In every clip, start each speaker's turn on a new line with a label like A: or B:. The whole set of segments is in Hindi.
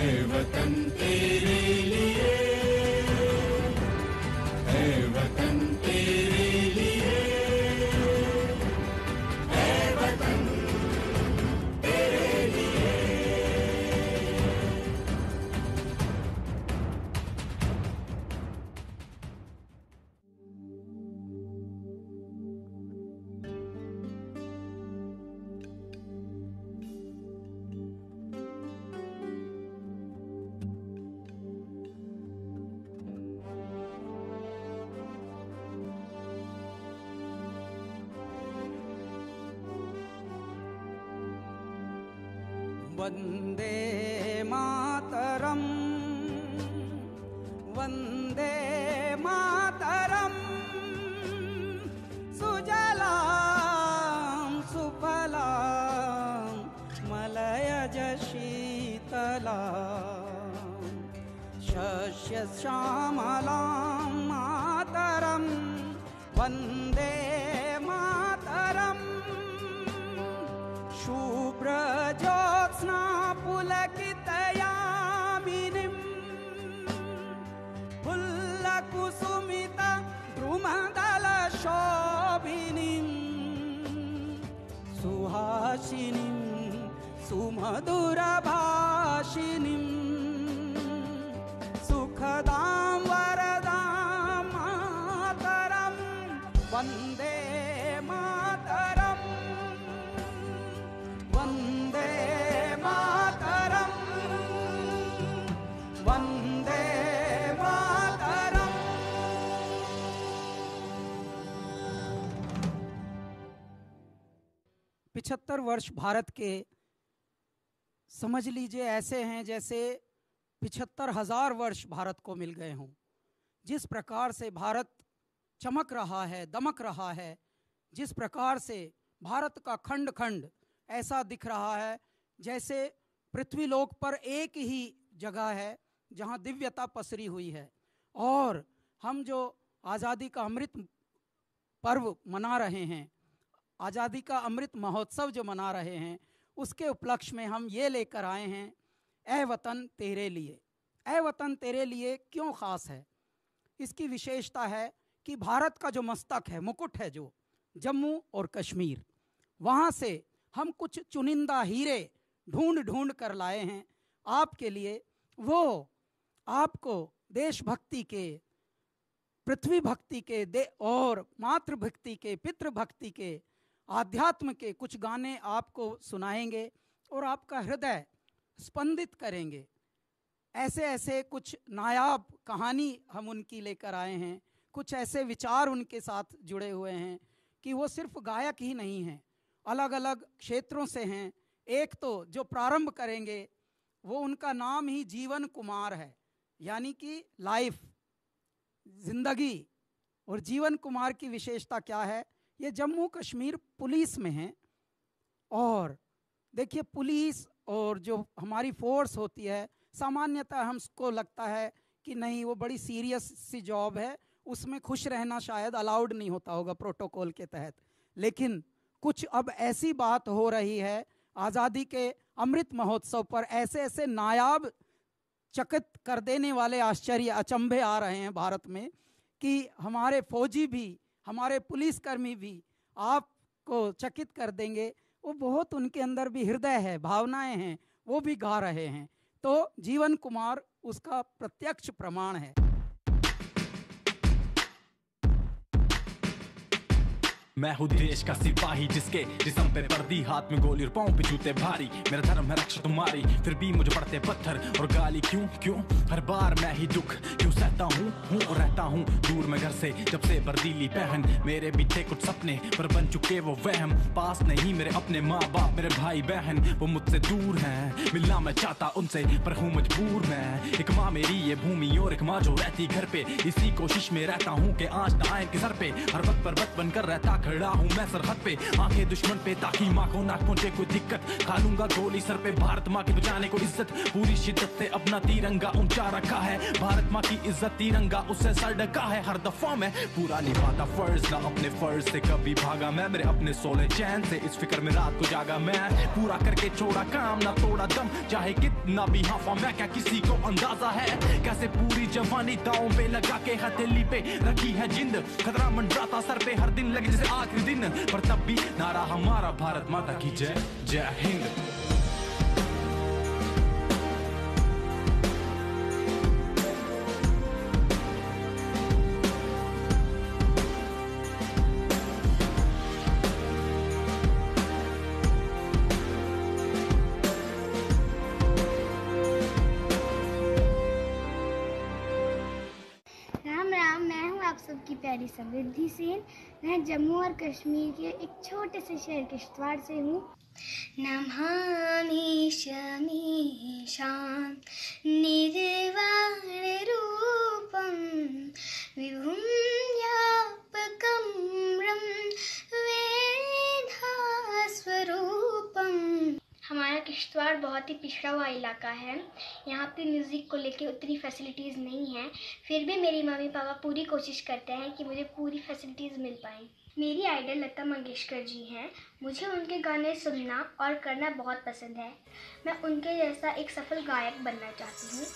A: ऐ वतन तेरे लिए, ऐ वतन तेरे लिए, ऐ वतन तेरे लिए।
B: वंदे मातरम, वंदे मातरम, सुजलां सुफलां मलयज शीतलां, शस्यश्यामलां मातरं वंदे मातरं। शुभ्रज्योत्स्ना पुलकितयामिनीं, फुल्लकुसुमित द्रुमदलशोभिनीं, सुहासिनीं सुमधुरभाषिणीं, सुखदां वरदां मातरं वन्दे मातरं, वन्दे मातरं, वन्दे मातरं। 75 वर्ष भारत के समझ लीजिए ऐसे हैं जैसे 75,000 वर्ष भारत को मिल गए हों। जिस प्रकार से भारत चमक रहा है, दमक रहा है, जिस प्रकार से भारत का खंड खंड ऐसा दिख रहा है जैसे पृथ्वीलोक पर एक ही जगह है जहां दिव्यता पसरी हुई है। और हम जो आज़ादी का अमृत पर्व मना रहे हैं, आज़ादी का अमृत महोत्सव जो मना रहे हैं, उसके उपलक्ष्य में हम ये लेकर आए हैं ऐ वतन तेरे लिए। ऐ वतन तेरे लिए क्यों ख़ास है? इसकी विशेषता है कि भारत का जो मस्तक है, मुकुट है, जो जम्मू और कश्मीर, वहाँ से हम कुछ चुनिंदा हीरे ढूंढ ढूंढ कर लाए हैं आपके लिए। वो आपको देशभक्ति के, पृथ्वी भक्ति के और मातृभक्ति के, पितृभक्ति के, आध्यात्म के कुछ गाने आपको सुनाएंगे और आपका हृदय स्पंदित करेंगे। ऐसे ऐसे कुछ नायाब कहानी हम उनकी लेकर आए हैं, कुछ ऐसे विचार उनके साथ जुड़े हुए हैं कि वो सिर्फ गायक ही नहीं हैं, अलग अलग क्षेत्रों से हैं। एक तो जो प्रारंभ करेंगे वो उनका नाम ही जीवन कुमार है, यानी कि लाइफ, जिंदगी। और जीवन कुमार की विशेषता क्या है? ये जम्मू कश्मीर पुलिस में हैं। और देखिए, पुलिस और जो हमारी फोर्स होती है, सामान्यतः हमको लगता है कि नहीं, वो बड़ी सीरियस सी जॉब है, उसमें खुश रहना शायद अलाउड नहीं होता होगा प्रोटोकॉल के तहत। लेकिन कुछ अब ऐसी बात हो रही है आज़ादी के अमृत महोत्सव पर, ऐसे ऐसे नायाब चकित कर देने वाले आश्चर्य अचंभे आ रहे हैं भारत में कि हमारे फौजी भी, हमारे पुलिसकर्मी भी आपको चकित कर देंगे। वो बहुत उनके अंदर भी हृदय है, भावनाएं हैं, वो भी गा रहे हैं। तो जीवन कुमार उसका प्रत्यक्ष प्रमाण है।
C: मैं हूँ देश का सिपाही जिसके जिस्म पे वर्दी, हाथ में गोली और पाँव पे जूते भारी। मेरा धर्म है रक्षा तुम्हारी, फिर भी मुझे पड़ते पत्थर और गाली। क्यों क्यों हर बार मैं ही दुख क्यों सहता हूँ और रहता हूँ दूर में घर से, जब से बर्दीली पहन। मेरे भी थे कुछ सपने पर बन चुके वो वहम। पास नहीं मेरे अपने माँ बाप, मेरे भाई बहन वो मुझसे दूर हैं। मिलना मैं चाहता उनसे पर हूँ मजबूर मैं। एक माँ मेरी ये भूमि और एक माँ जो रहती घर पे, इसी कोशिश में रहता हूँ कि आँच ना आए इनके सर पे। हर वक्त पर्वत बनकर रहता खड़ा हूँ मैं सरहद पे, आंखें दुश्मन पे ताकि माँ को ना पहुंचे कोई दिक्कत। खा लूंगा गोली सर पे, भारत माँ के बचाने को इज्जत। पूरी शिद्दत से अपना तिरंगा ऊंचा रखा है, भारत माँ की इज्जत तिरंगा उससे सर ढका है। हर दफा मैं पूरा निभाता फर्ज, ना अपने फर्ज से कभी भागा मैं। मेरे अपने सोले चैन से इस फिक्र में रात को जागा मैं। पूरा करके छोड़ा काम, ना तोड़ा दम, चाहे कितने अपना भी हाफा मैं क्या किसी को अंदाजा है कैसे पूरी जवानी दांव पे लगा के हथेली पे रखी है जिंद खतरा मंडराता सर पे हर दिन लगे जैसे आखिरी दिन पर तब भी नारा हमारा भारत माता की जय जय हिंद।
D: राम राम, मैं हूँ आप सबकी प्यारी समृद्धि सेन। मैं जम्मू और कश्मीर के एक छोटे से शहर किश्तवाड़ से हूँ। नमामि शमीशां निर्वाण रूपं विभुं व्यापकं वेदास्वरूपम्। हमारा किश्तवाड़ बहुत ही पिछड़ा हुआ इलाका है। यहाँ पे म्यूज़िक को लेके उतनी फैसिलिटीज़ नहीं है, फिर भी मेरी मम्मी पापा पूरी कोशिश करते हैं कि मुझे पूरी फैसिलिटीज़ मिल पाएँ। मेरी आइडल लता मंगेशकर जी हैं। मुझे उनके गाने सुनना और करना बहुत पसंद है। मैं उनके जैसा एक सफल गायक बनना चाहती हूँ।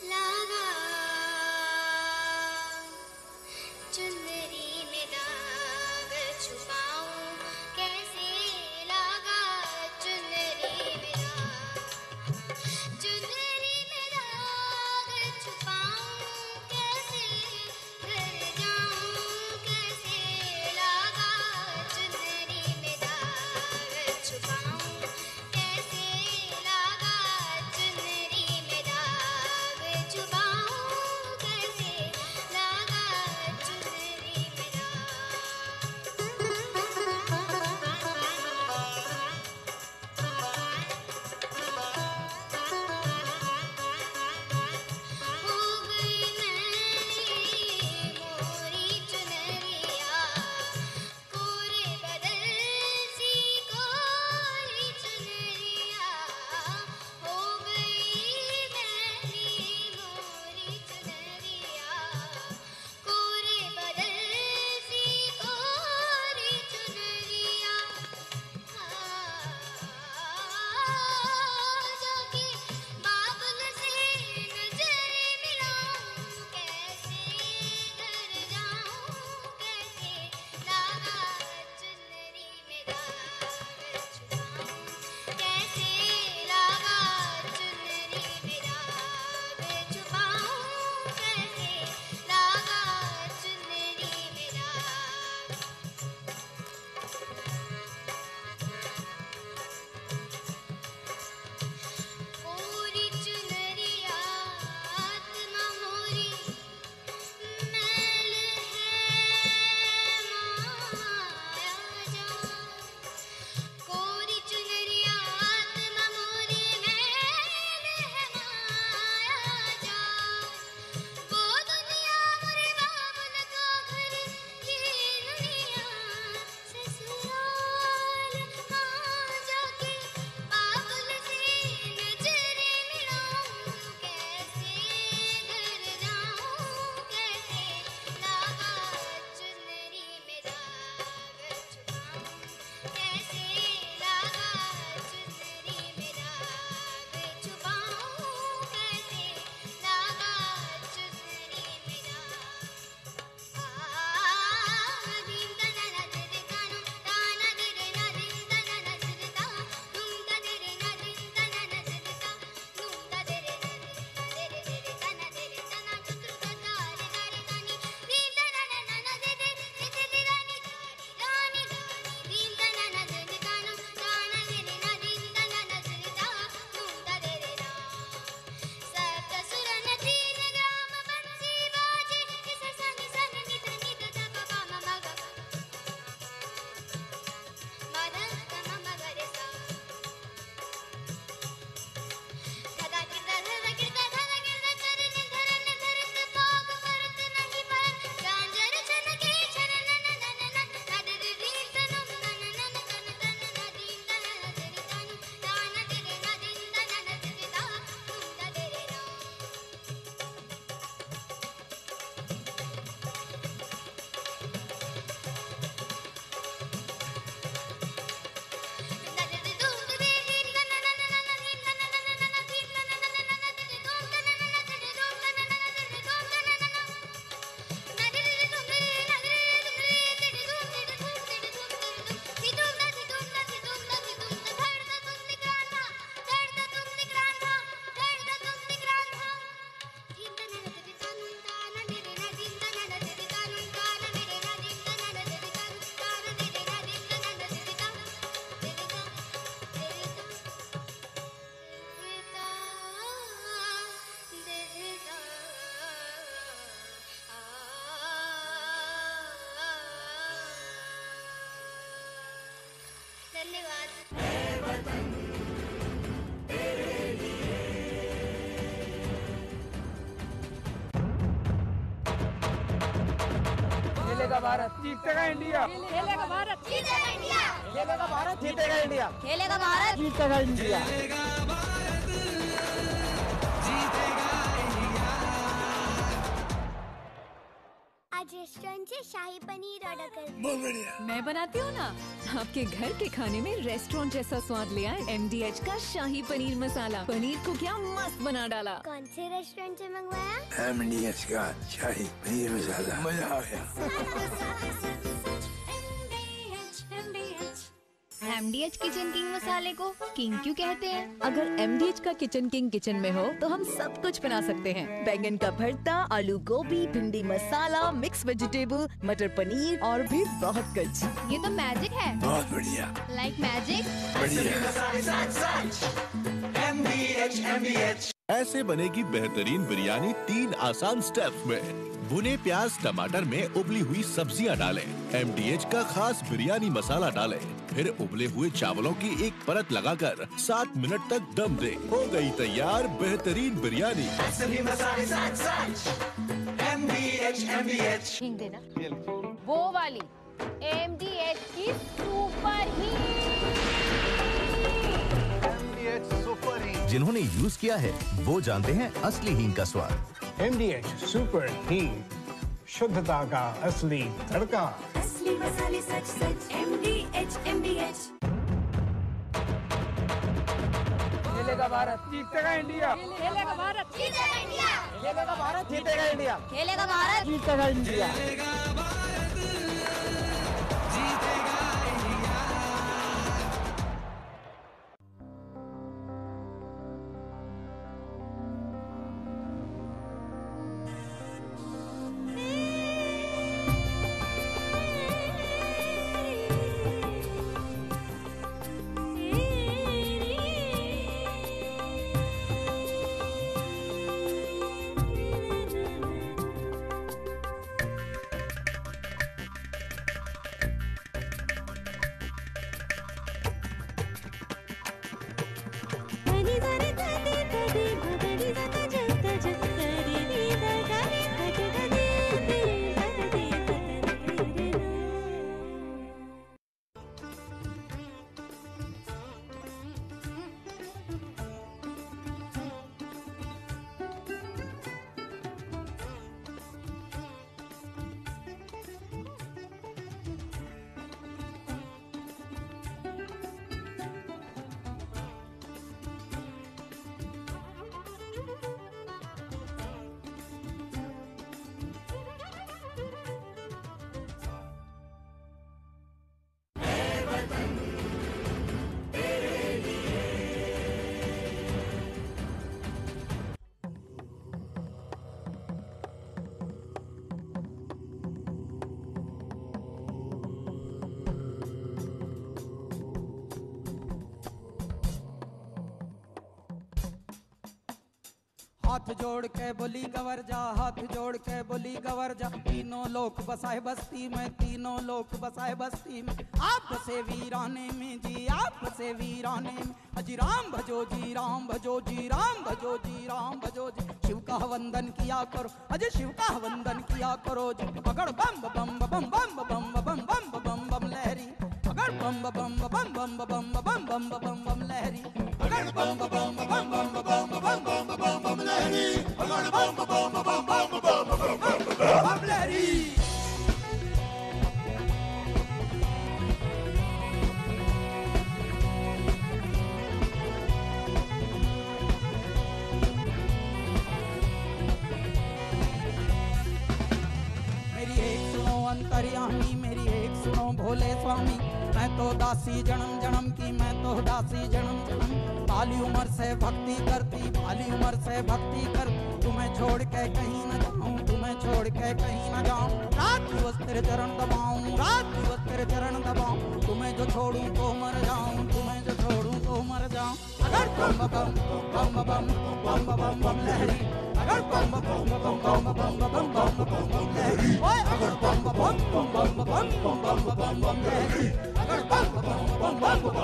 D: La धन्यवाद।
B: खेलेगा भारत, जीतेगा इंडिया।
E: खेलेगा भारत,
D: जीतेगा इंडिया।
B: खेलेगा भारत, जीतेगा इंडिया।
E: खेलेगा भारत,
B: जीतेगा इंडिया।
D: आज रेस्टोरेंट से शाही पनीर ऑर्डर कर।
E: मैं बनाती हूँ ना। आपके घर के खाने में रेस्टोरेंट जैसा स्वाद ले आए MDH का शाही पनीर मसाला। पनीर को क्या मस्त बना डाला।
D: कौन से रेस्टोरेंट से मंगवाया?
F: MDH का शाही पनीर मसाला, मजा आ गया।
E: MDH किचन किंग मसाले को किंग क्यों कहते हैं? अगर MDH का किचन किंग किचन में हो तो हम सब कुछ बना सकते हैं। बैंगन का भरता, आलू गोभी, भिंडी मसाला, मिक्स वेजिटेबल, मटर पनीर और भी बहुत कुछ। ये तो मैजिक है।
F: बहुत बढ़िया।
E: Like magic.
G: ऐसे बनेगी बेहतरीन बिरयानी 3 आसान स्टेप्स में। भुने प्याज टमाटर में उबली हुई सब्जियां डालें। MDH का खास बिरयानी मसाला डालें। फिर उबले हुए चावलों की एक परत लगाकर 7 मिनट तक दम दें। हो गई तैयार बेहतरीन बिरयानी।
E: हिंग देना। वो वाली MDH की सुपर
H: जिन्होंने यूज किया है वो जानते हैं असली हींग का स्वाद।
I: MDH सुपर हींग, शुद्धता का असली तड़का।
A: असली मसाले सच सच MDH।
B: खेलेगा भारत, जीतेगा इंडिया।
E: खेलेगा भारत,
D: जीतेगा इंडिया।
B: खेलेगा भारत, जीतेगा इंडिया।
E: खेलेगा भारत।
B: जीतेगा इंडिया। हाथ जोड़ के बोली गवर जा, हाथ जोड़ के बोली गवर जा। तीनों लोक बसाए बस्ती में, तीनों लोक बसाए बस्ती में। आप बसे वीराने में जी, आप बसे वीराने में। अजी राम भजो जी, राम भजो जी, राम भजो जी, राम भजो जी। शिव का वंदन किया करो, अजय शिव का वंदन किया करो जी। अगर बम बम बम बम बम बम बम बम बम लहरी, अगर बम बम बम बम बम बम बम बम बम लहरी, अगर बम बम बम बम बम बम बम बम लहरी, अगर बम बम बम बम बम लहरी। मेरी एक सुनो अंतर्यामी, मेरी एक सुनो भोले स्वामी। मैं तो दासी जन्म जन्म की, मैं तो दासी जन्म जन्म। बाली उम्र से भक्ति करती, बाली उम्र से भक्ति कर। तुम्हें छोड़ के कहीं न जाऊं, तुम्हें छोड़ के कहीं न जाऊं। रात दिवस तेरे चरण दबाऊं, रात दिवस तेरे चरण दबाऊं। तुम्हें जो छोड़ूं तो मर जाऊं, तुम्हें जो छोड़ूं तो मर जाऊं। अगर बम बम बम बम बम बम बम लहरी, अगर बम बम बम बम बम बम बम बम लहरी, ओए अगर बम बम बम बम बम बम बम बम लहरी, अगर बम बम बम बम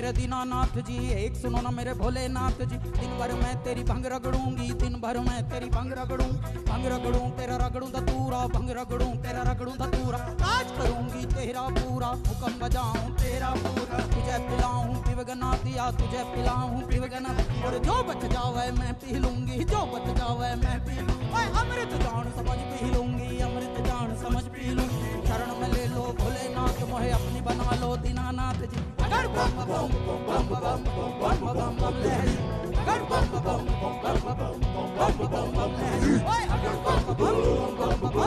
B: दीनानाथ जी, एक सुनो ना मेरे भोलेनाथ जी। दिन भर मैं तेरी भंग रगड़ूंगी, दिन भर मैं तेरी भंग रगड़ूं, भंग रगड़ूं तेरा रगड़ूं धतूरा, भंग रगड़ूं तेरा रगड़ूं धतूरा। आज करूंगी तेरा पूरा, हुक्म बजाऊं तेरा पूरा। तुझे पिलाऊं पिवगना दिया, तुझे पिलाऊं पिवगना, और जो बच जावे मैं पी लूंगी, जो बच जावे मैं पी लूंगी। अमृत जान समझ पी लूंगी, अमृत जान समझ पी लूंगी। शरण में ले लो भोलेनाथ, मोहे अपनी बना लो दीनानाथ जी। अगर बम बम बम बम बम बम बम लहरी, अगर बम बम बम बम बम बम लहरी, अगर बम बम बम बम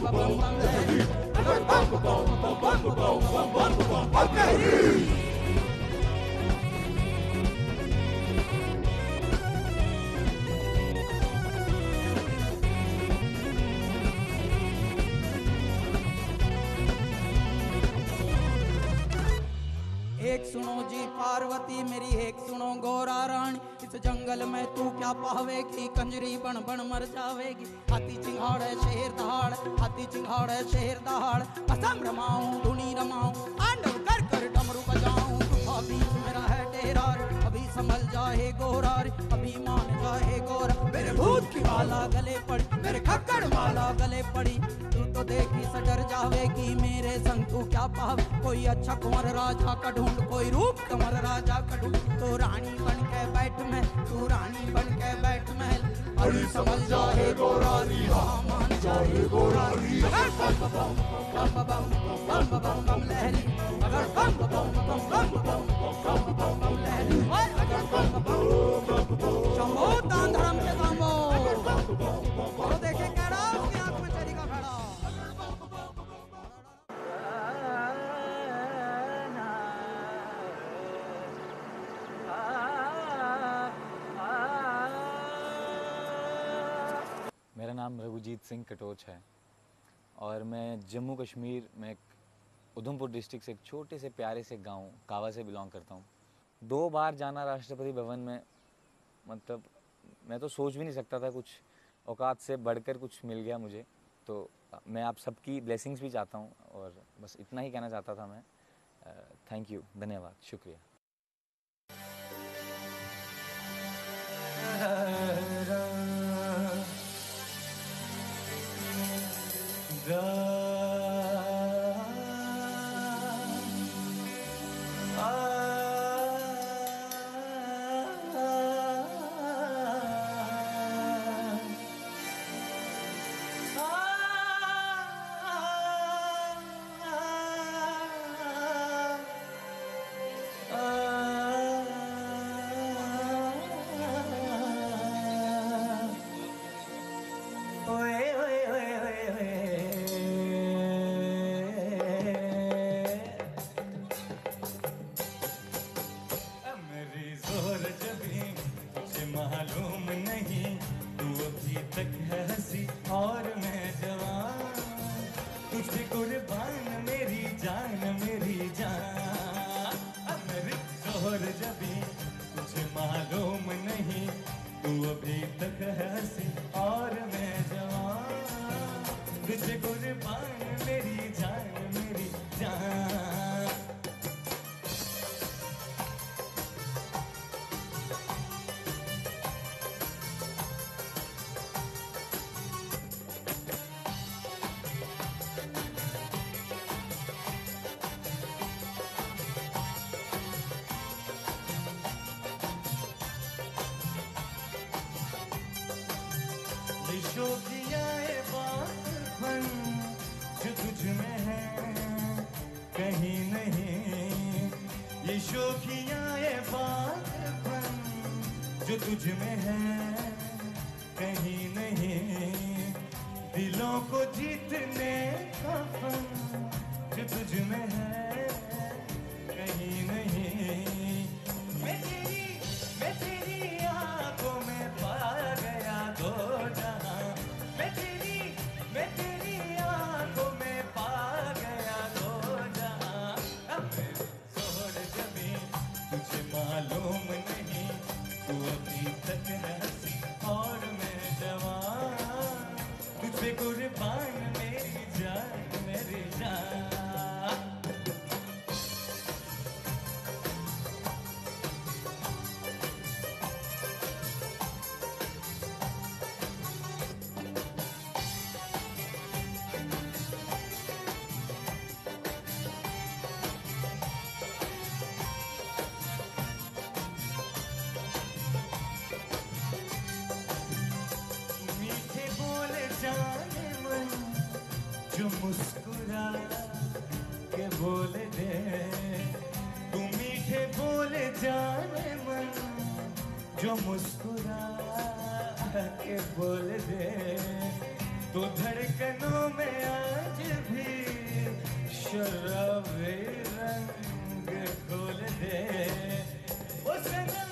B: बम लहरी, अगर बम बम बम बम लहरी। एक सुनो जी पार्वती मेरी, एक सुनो गौरा रानी। इस जंगल में तू क्या पावेगी, कंजरी बन बन मर जावेगी। हाथी चिंगाड़े शेर दहाड़, हाथी चिंगाड़े शेर दहाड़। असम रमाऊं धुनी रमाऊं, आंडव कर कर डमरू बजाऊं। तू बीच मेरा है डेरा रे, अभी संभल जाए गोरा रे, अभी मान जाए गोरा। मेरे भूत की माला गले पड़ी, मेरे खक्कड़ माला गले पड़ी। तू तो देखी सडर जावेगी, मेरे संग तू क्या पावे। कोई अच्छा कुंवर राजा का ढूंढ, कोई रूप कुंवर राजा का ढूंढ। तो रानी बन के बैठ में, तू रानी बन के बैठ महल। अभी समझ जाए गोरारी, हाँ मान जाए गोरारी। अगर बम बम बम बम बम बम बम लहरी, अगर बम बम बम बम बम बम बम लहरी, अगर बम बम शंभो दान धर्म के दामो। तो देखे कह रहा हूँ कि आंख में चली का खड़ा।
J: मेरा नाम रघुजीत सिंह कटोच है और मैं जम्मू कश्मीर में उधमपुर डिस्ट्रिक्ट से एक छोटे से प्यारे से गांव कावा से बिलोंग करता हूं। 2 बार जाना राष्ट्रपति भवन में, मतलब मैं तो सोच भी नहीं सकता था कुछ औकात से बढ़कर कुछ मिल गया मुझे। तो मैं आप सबकी ब्लेसिंग्स भी चाहता हूं और बस इतना ही कहना चाहता था मैं। थैंक यू, धन्यवाद, शुक्रिया।
K: जो तुझ में है कहीं नहीं, दिलों को जीतने का फन जो तुझ में है मुस्कुरा के बोल दे, तू मीठे बोले जाने मन जो मुस्कुरा के बोल दे, तो धड़कनों में आज भी शराबी रंग खोल दे। ओ सनम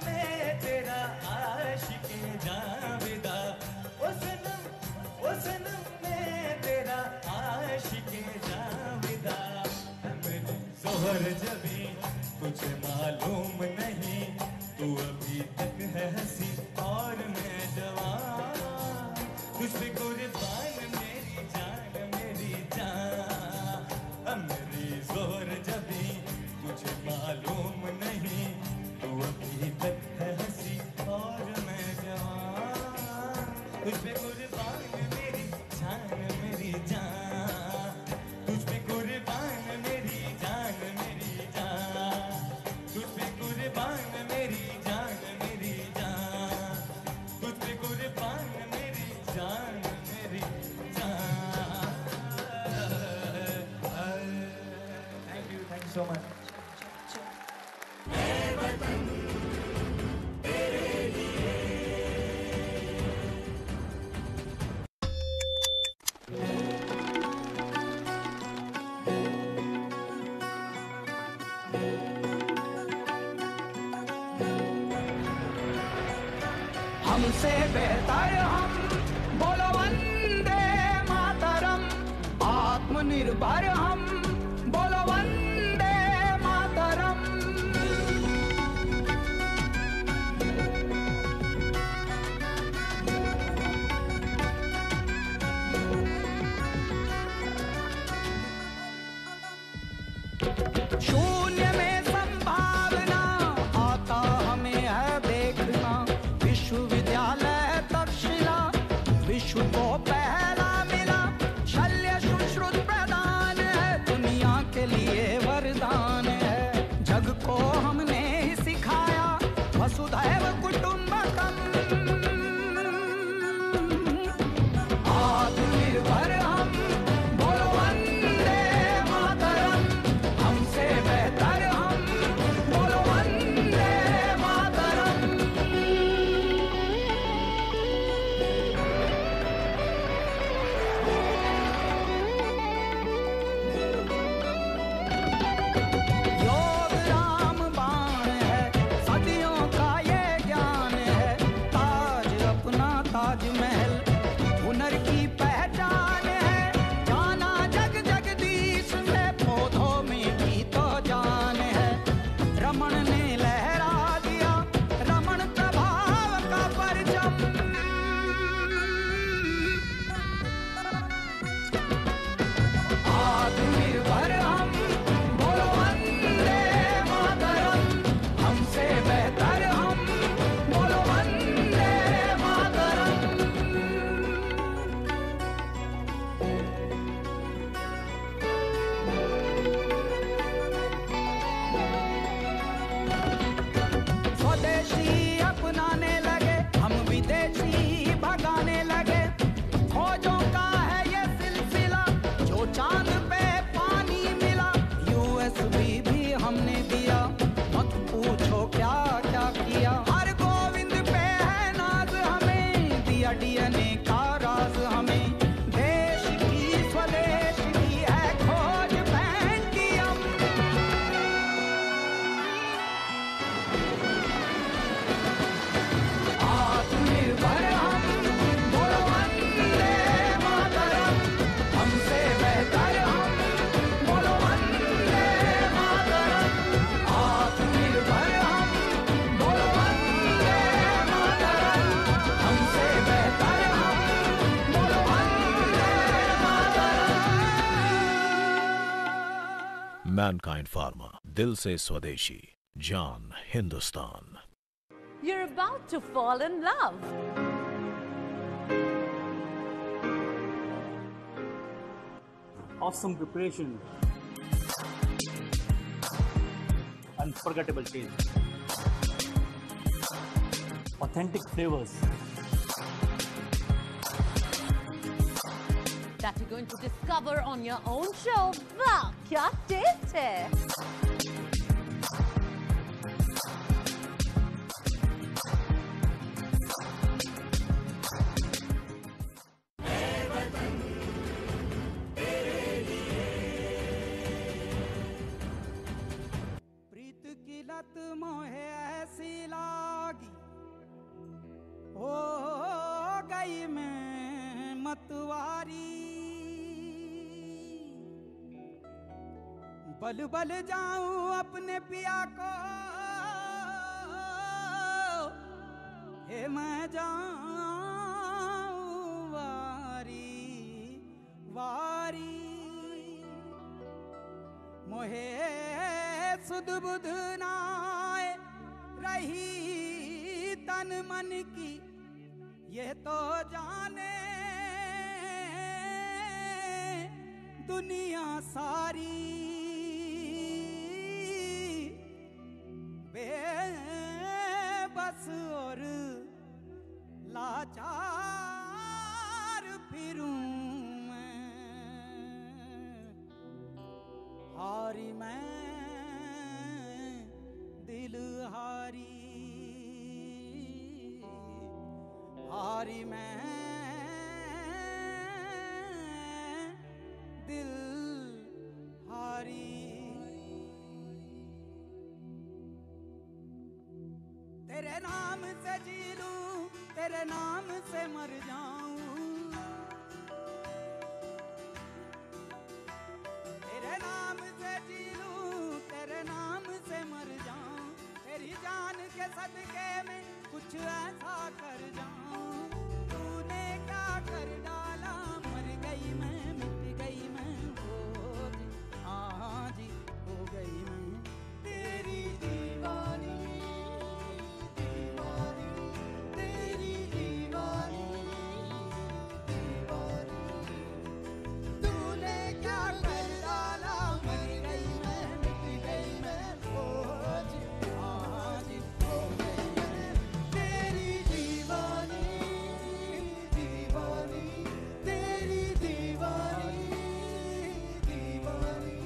K: मैं तेरा आशिक़े जावेदा, ओ सनम मैं तेरा आशिक़े जावेदा। मेरे ज़ोहर जबी तुझे मालूम नहीं, तू अभी तक है हंसी और मैं जवान, तुझ पे कुर्बान मेरी जान मेरी जान। मेरी ज़ोहर जबी तुझे मालूम नहीं, तू अभी तक है हंसी और मैं जवान, तुझ पे कुर्बान मेरी जान मेरी जान, तुझ पे कुर्बान मेरी जान मेरी जान, तुझ पे कुर्बान मेरी जान मेरी जान, तुझ पे कुर्बान मेरी जान मेरी जान। Thank you so much.
B: हमसे बेहतर हम बोलो वंदे मातरम, आत्मनिर्भर हम बोलो वंदे मातरम। शून्य में संभावना आता हमें है देखना, विश्वविद्यालय तक्षशिला विश्व को पहला मिला, शल्य सुश्रुत प्रदान है दुनिया के लिए वरदान है, जग को हमने ही सिखाया वसुधैव कुटुंबकम। आत्मनिर्भर हम बोलो वंदे मातरम, हमसे बेहतर हम बोलो वंदे मातरम। योग राम बाण है, सदियों का ये ज्ञान है, ताज अपना ताजमहल हुनर की पहचान है, जाना जग जगदीश में पौधों में भी तो जान है, रमण ने लहरा दिया रमण प्रभाव का परचम। आत्मनिर्भर हम बोलो वंदे मातरम, हमसे बेहतर हम बोलो वंदे मातरम। स्वदेशी अपनाने लगे हम विदेशी भगाने लगे, खोजों का है ये सिलसिला जो चांद पे पानी मिला, यूएसबी भी हमने दिया मत पूछो क्या क्या किया, हर गोविंद पे है नाज हमें, दिया डीएनए का राज हमें, देश की स्वदेश की है खोज पेंटियम। आत्मनिर्भर हम बोलो वंदे मातरम, हमसे बेहतर हम बोलो वंदे मातरम। आत्मनिर्भर हम बोलो वंदे मातरम, हमसे बेहतर हम बोलो वंदे मातरम।
G: मैनकाइंड फार्मा, दिल से स्वदेशी, जान Hindustan.
L: You're about to fall in love.
M: Awesome preparation. Unforgettable taste. Authentic flavors.
L: that you're going to discover on your own show. Wow, क्या taste है!
B: प्रीत की लत मोहे ऐसी लागी, हो गई मैं मतवारी। बल बल जाऊं अपने पिया को, हे मैं जाऊं वारी वारी। मोहे सुध बुध नाय रही तन मन की, ये तो जाने दुनिया सारी। बेबस और लाचार फिरूं मैं, हारी मैं दिल हारी, हारी मैं दिल हारी। तेरे नाम से जी लूं, तेरे नाम से मर जाऊं, तेरे नाम से जी लूं, तेरे नाम से मर जाऊं। तेरी जान के सदके में कुछ ऐसा कर जाऊं। तूने क्या कर डाला, मर गई मैं, मिट गई मैं, हो जी हाँ जी हो गई मैं तेरी दीवानी, दीवानी तेरी दीवानी, दीवानी। तूने क्या कर डाला, मर गई मैं, मिट गई मैं, हो जी हाँ जी हो गई मैं तेरी दीवानी, दीवानी तेरी दीवानी, दीवानी।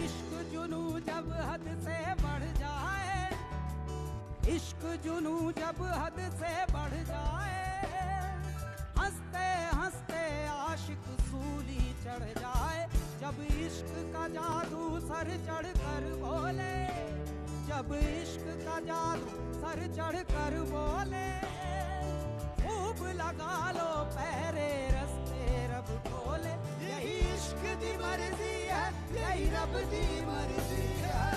B: इश्क जुनू जब हद से बढ़ जाए, इश्क जुनू जब हद से बढ़ जाए, हंसते हंसते आशिक सूली चढ़ जाए। जब इश्क का जादू सर चढ़ कर बोले, जब इश्क का जादू सर चढ़ कर बोले, खूब लगा लो पैरे रस्ते रब खोले। यही इश्क दी मर्जी है, यही रब दी मर्जी है,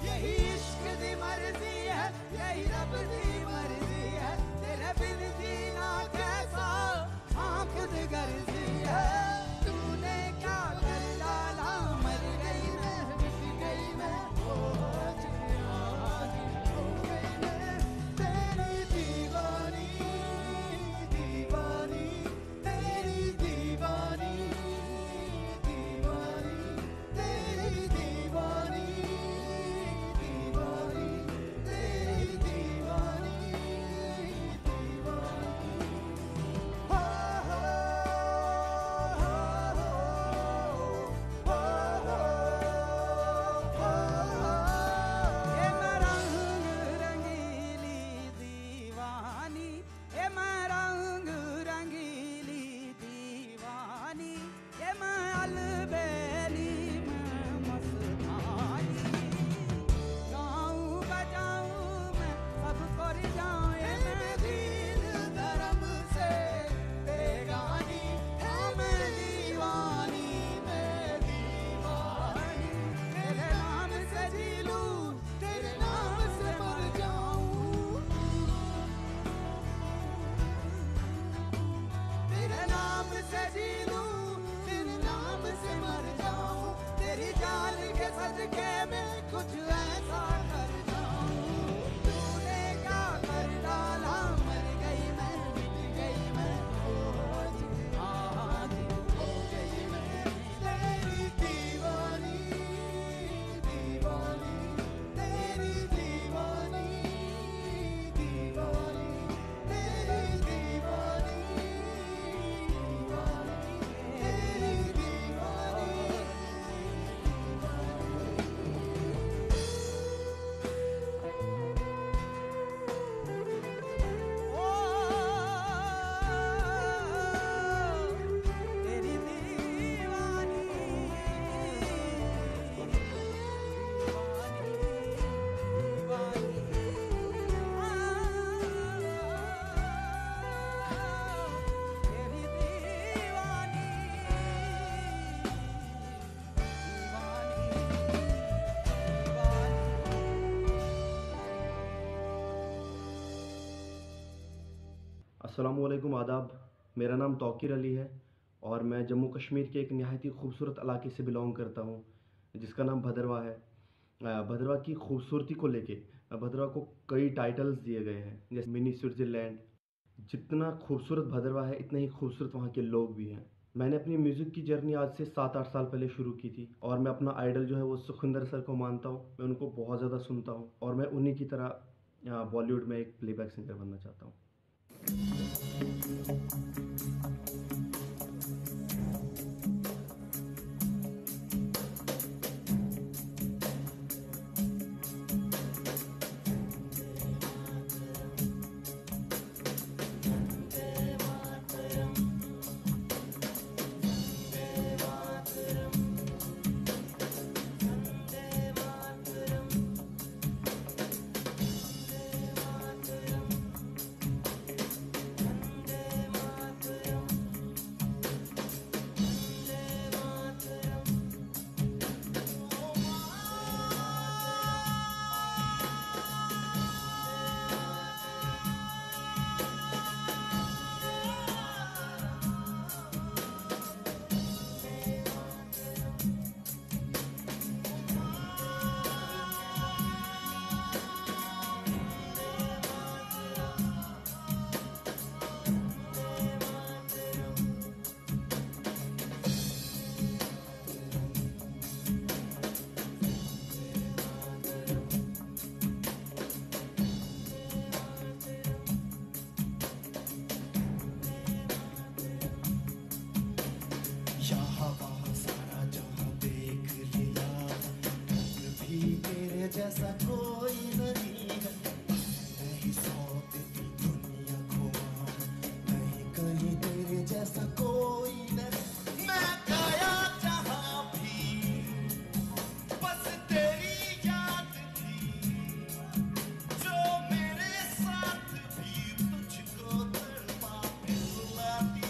B: यही इश्क दी मर्जी है, यही रब दी मर्जी है। तेरे बिन जीना कैसा हाँ खुद गर्जी है। तूने क्या कर डाला, मर गई मैं, मिट गई मैं, हो जी हाँ जी हो गई मैं तेरी दीवानी, दीवानी तेरी दीवानी,
K: अटके मैं कुछ ऐसा कर जाऊं, तूने क्या कर डाला, मर गई मैं, मिट गई मैं, आज हो गई मैं तेरी दीवानी, दीवानी तेरी दीवानी, दीवानी तेरी दीवानी, दीवानी तेरी दीवानी। तेरी दीवानी, तेरी दीवानी,
M: अस्सलामुअलैकुम, आदाब। मेरा नाम तौकीर अली है और मैं जम्मू कश्मीर के एक नहायत ही खूबसूरत इलाके से बिलोंग करता हूँ जिसका नाम भदरवा है। भदरवा की खूबसूरती को लेके भदरवा को कई टाइटल्स दिए गए हैं, जैसे मिनी स्विट्ज़रलैंड। जितना खूबसूरत भदरवा है इतने ही खूबसूरत वहाँ के लोग भी हैं। मैंने अपनी म्यूज़िक की जर्नी आज से 7-8 साल पहले शुरू की थी और मैं अपना आइडल जो है वो सुखविंदर सर को मानता हूँ। मैं उनको बहुत ज़्यादा सुनता हूँ और मैं उन्हीं की तरह बॉलीवुड में एक प्लेबैक सिंगर बनना चाहता हूँ।
K: यहाँ वहाँ सारा जहाँ देख लिया, फिर भी तेरे जैसा कोई नहीं है। नहीं सौते दुनिया घुमा, नहीं कहीं तेरे जैसा कोई नहीं। मैं गया जहाँ भी बस तेरी याद थी, जो मेरे साथ भी तुझको तड़पा रुलाती।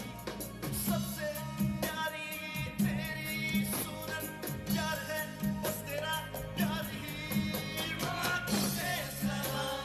K: सबसे प्यारी तेरी सूरत प्यार है, बस तेरा प्यार ही तुझे सलाम।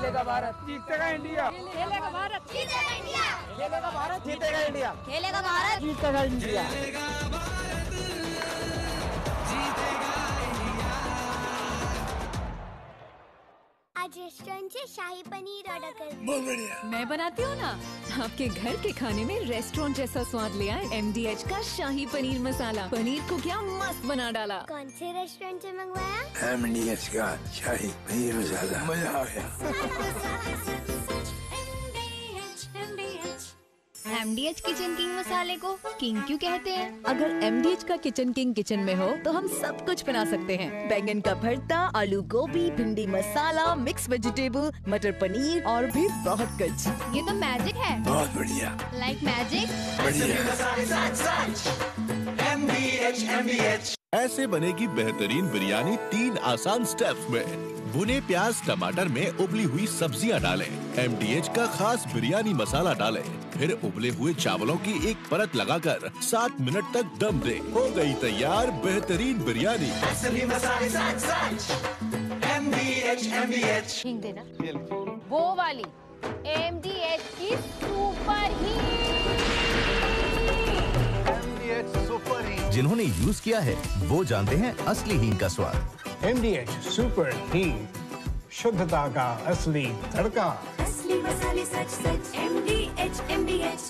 N: खेलेगा भारत, जीतेगा इंडिया,
L: खेलेगा भारत, जीतेगा इंडिया,
N: खेलेगा भारत, जीतेगा इंडिया,
L: खेलेगा भारत,
N: जीतेगा इंडिया।
D: आज रेस्टोरेंट से शाही पनीर ऑर्डर कर।
F: बहुत बढ़िया।
E: मैं बनाती हूँ ना, आपके घर के खाने में रेस्टोरेंट जैसा स्वाद ले आए MDH का शाही पनीर मसाला। पनीर को क्या मस्त बना डाला।
D: कौन से रेस्टोरेंट से मंगवाया?
F: MDH का शाही पनीर मसाला, मजा आ गया।
E: MDH किचन किंग मसाले को किंग क्यों कहते हैं? अगर MDH का किचन किंग किचन में हो तो हम सब कुछ बना सकते हैं। बैंगन का भरता, आलू गोभी, भिंडी मसाला, मिक्स वेजिटेबल, मटर पनीर और भी बहुत कुछ।
L: ये तो मैजिक है।
F: बहुत बढ़िया।
L: Like magic.
G: बढ़िया। ऐसे बनेगी बेहतरीन बिरयानी 3 आसान स्टेप्स में। भुने प्याज टमाटर में उबली हुई सब्जियां डालें। MDH का खास बिरयानी मसाला डालें। फिर उबले हुए चावलों की एक परत लगाकर 7 मिनट तक दम दें। हो गई तैयार बेहतरीन बिरयानी।
L: MDH देना। वो वाली MDH की सुपर हीट।
H: जिन्होंने यूज किया है वो जानते हैं असली हींग का स्वाद।
I: MDH सुपर हींग, शुद्धता का असली तड़का।
A: असली मसाले सच सच MDH।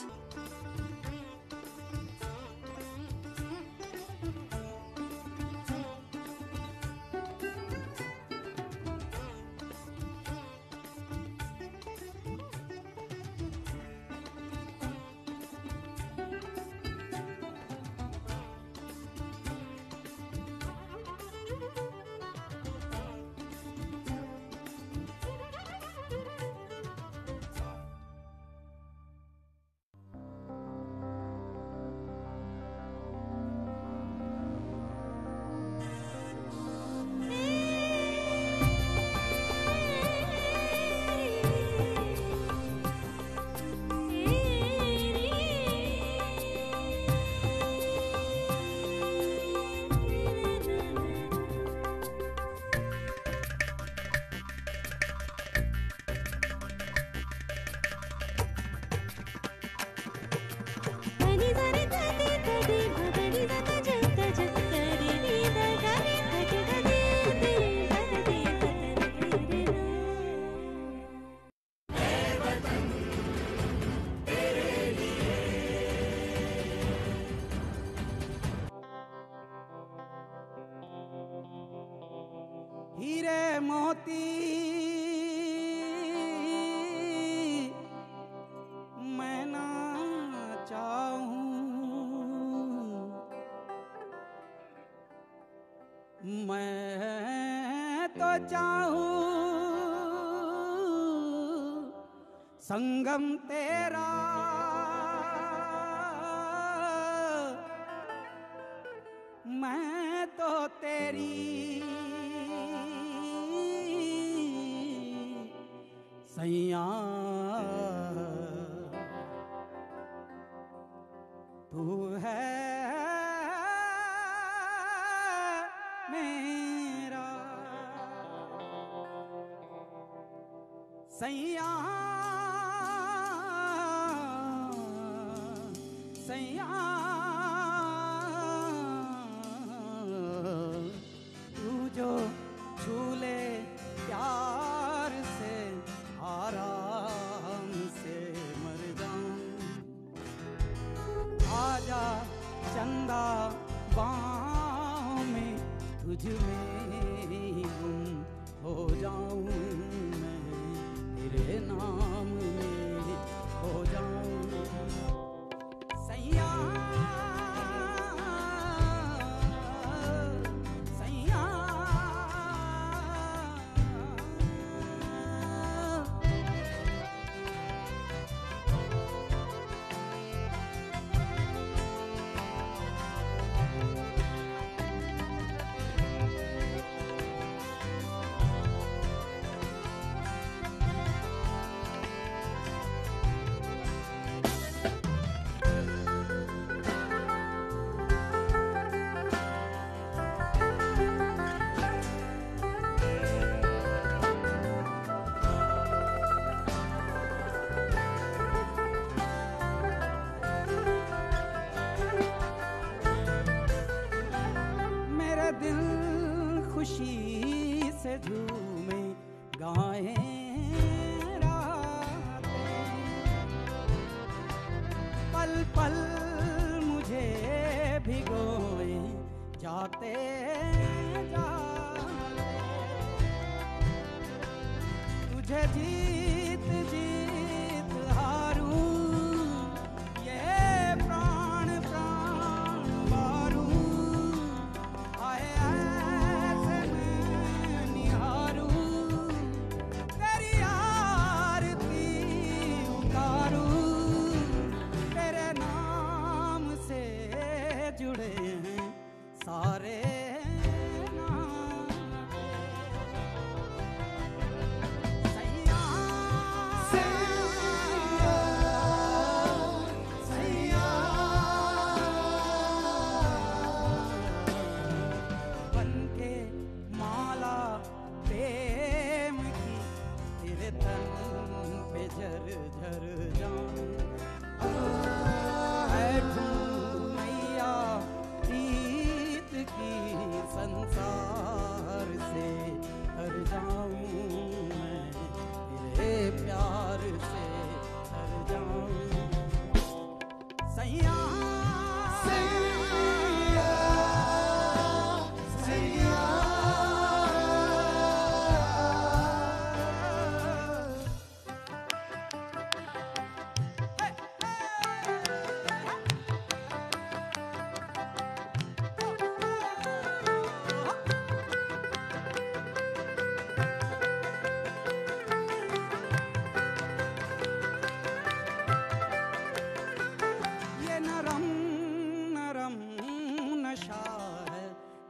B: हीरे मोती मैं ना चाहूं, मैं तो चाहूं संगम तेरा, मैं तो तेरी सैया, तू है मेरा सैया, सैया, तू जो झूले प्यार से आराम से मर जाऊं, आजा चंदा बाहों में तुझ में ही गुम हो जाऊं, मैं तेरे नाम में हो जाऊं सैया, सैया। खुशी से झूमे गाएं रातें, पल पल मुझे भिगोए जाते जाते, तुझे जीत जीत हारूं, ये प्राण प्राण मारूं, आए ऐसे मैं निहारूं, तेरी आरती उतारूं, तेरे नाम से जुड़े हैं सारे संसार से तर जाऊं मैं, तेरे प्यार से तर जाऊं सैया सैया सैया।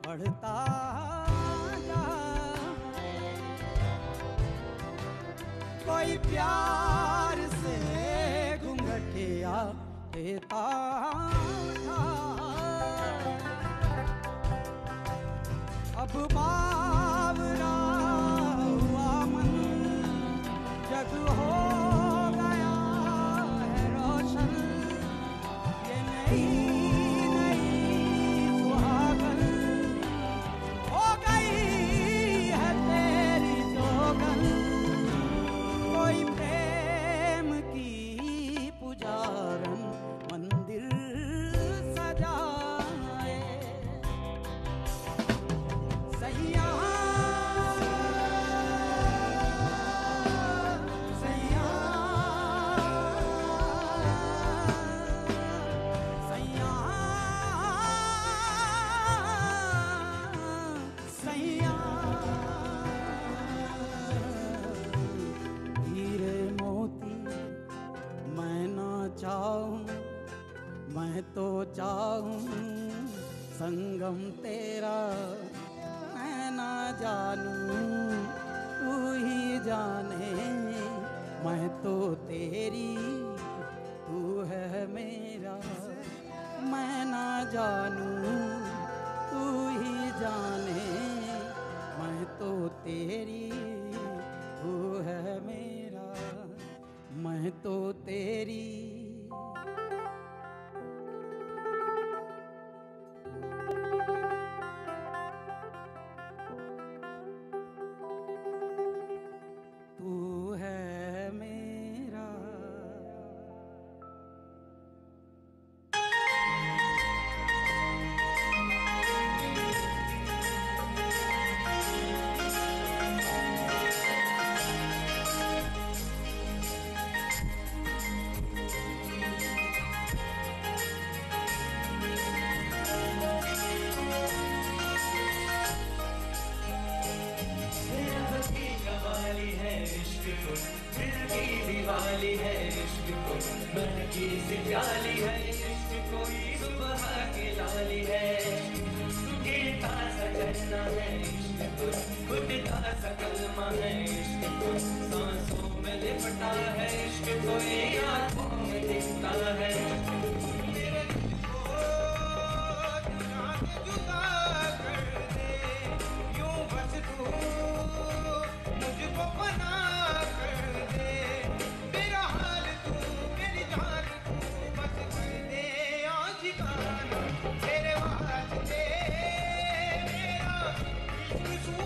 B: बढ़ता जा, कोई प्यार से घूंघटिया देता था, अब बावरा हुआ मन जग हो गया है रोशन, ये नहीं मैं तो चाहूं संगम तेरा, मैं ना जानूं तू ही जाने, मैं तो तेरी तू है मेरा, मैं ना जानूं तू ही जाने, मैं तो तेरी तू है मेरा, मैं तो तेरी।
K: दिवाली है इश्क को, महकी सी प्याली है इश्क कोई सुबह की लाली है, गिरता सा झरना है इश्क को, खुदता सा कलमा है इश्क को, सांसों में लिपटा है इश्क कोई आंखों में दिखता है, तेरे को जुदा कर दे यूं बस तू मुझको बना कर दे, मेरा हाल तू मेरी जान तू बस कर दे आज गाना तेरे वास्ते, मेरा इश्क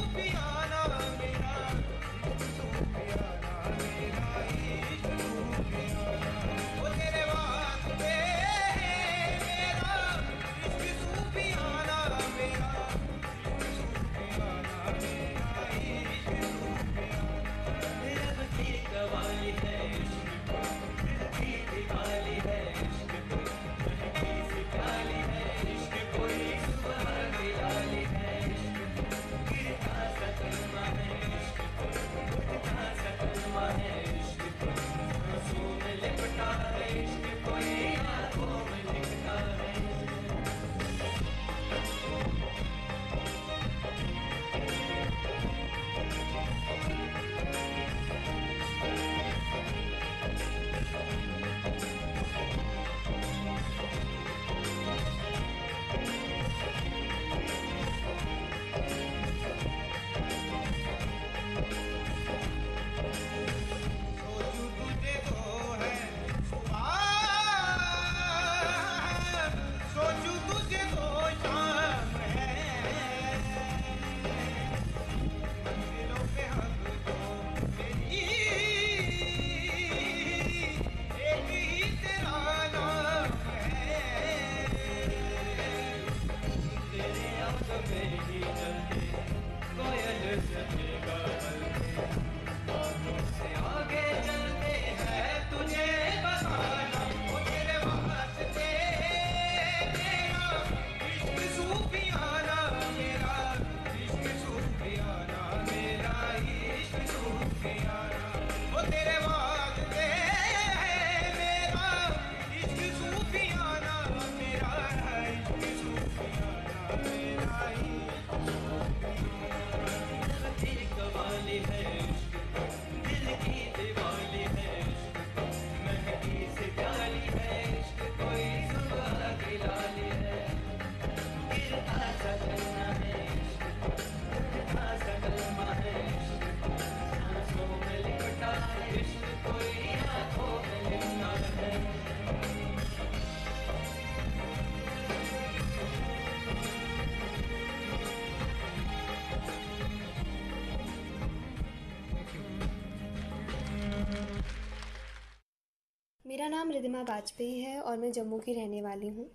O: मेरा नाम रिधिमा वाजपेयी है और मैं जम्मू की रहने वाली हूँ।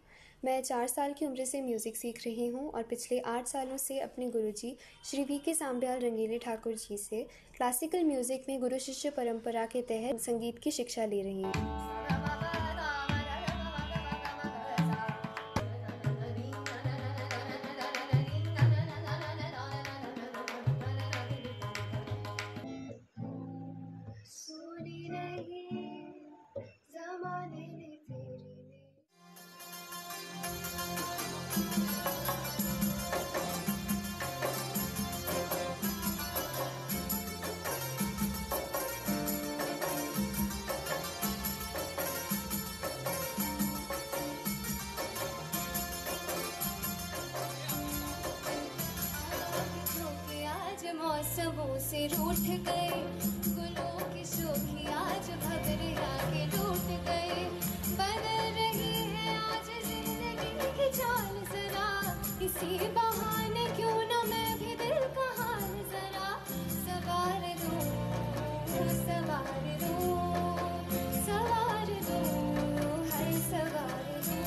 O: मैं 4 साल की उम्र से म्यूज़िक सीख रही हूँ और पिछले 8 सालों से अपने गुरुजी श्री वी.के. सांब्याल रंगीले ठाकुर जी से क्लासिकल म्यूज़िक में गुरु शिष्य परंपरा के तहत संगीत की शिक्षा ले रही हूँ।
P: मौसमों से रूठ गए, गुलों की शोखी आज भवरिया के लूट गए। बदल रही है आज जिंदगी की चाल जरा, इसी बहाने क्यों न मैं भी दिल का हाल जरा सवार दूं, सवार दूं, सवार दूं, हर सवार दूं।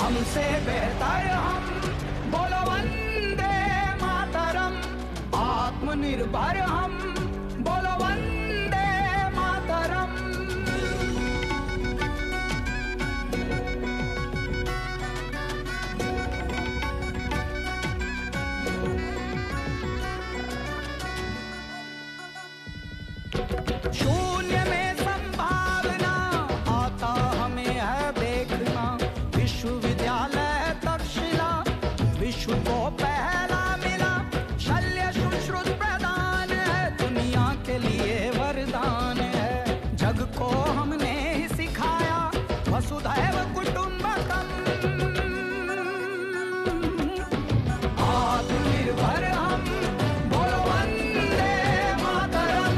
K: हमसे बेहतर हम, बोलो वंदे मातरम। आत्मनिर्भर हम, बोलो वंदे मातरम। शून्य में संभावना आता हमें है देखना, विश्वविद्यालय तक्षशिला विश्व को पहला मिला। शल्य सुश्रुत प्रदान है, दुनिया के लिए वरदान है। जग को हमने ही सिखाया वसुधैव कुटुंबकम। आत्मनिर्भर हम, बोलो वंदे मातरम।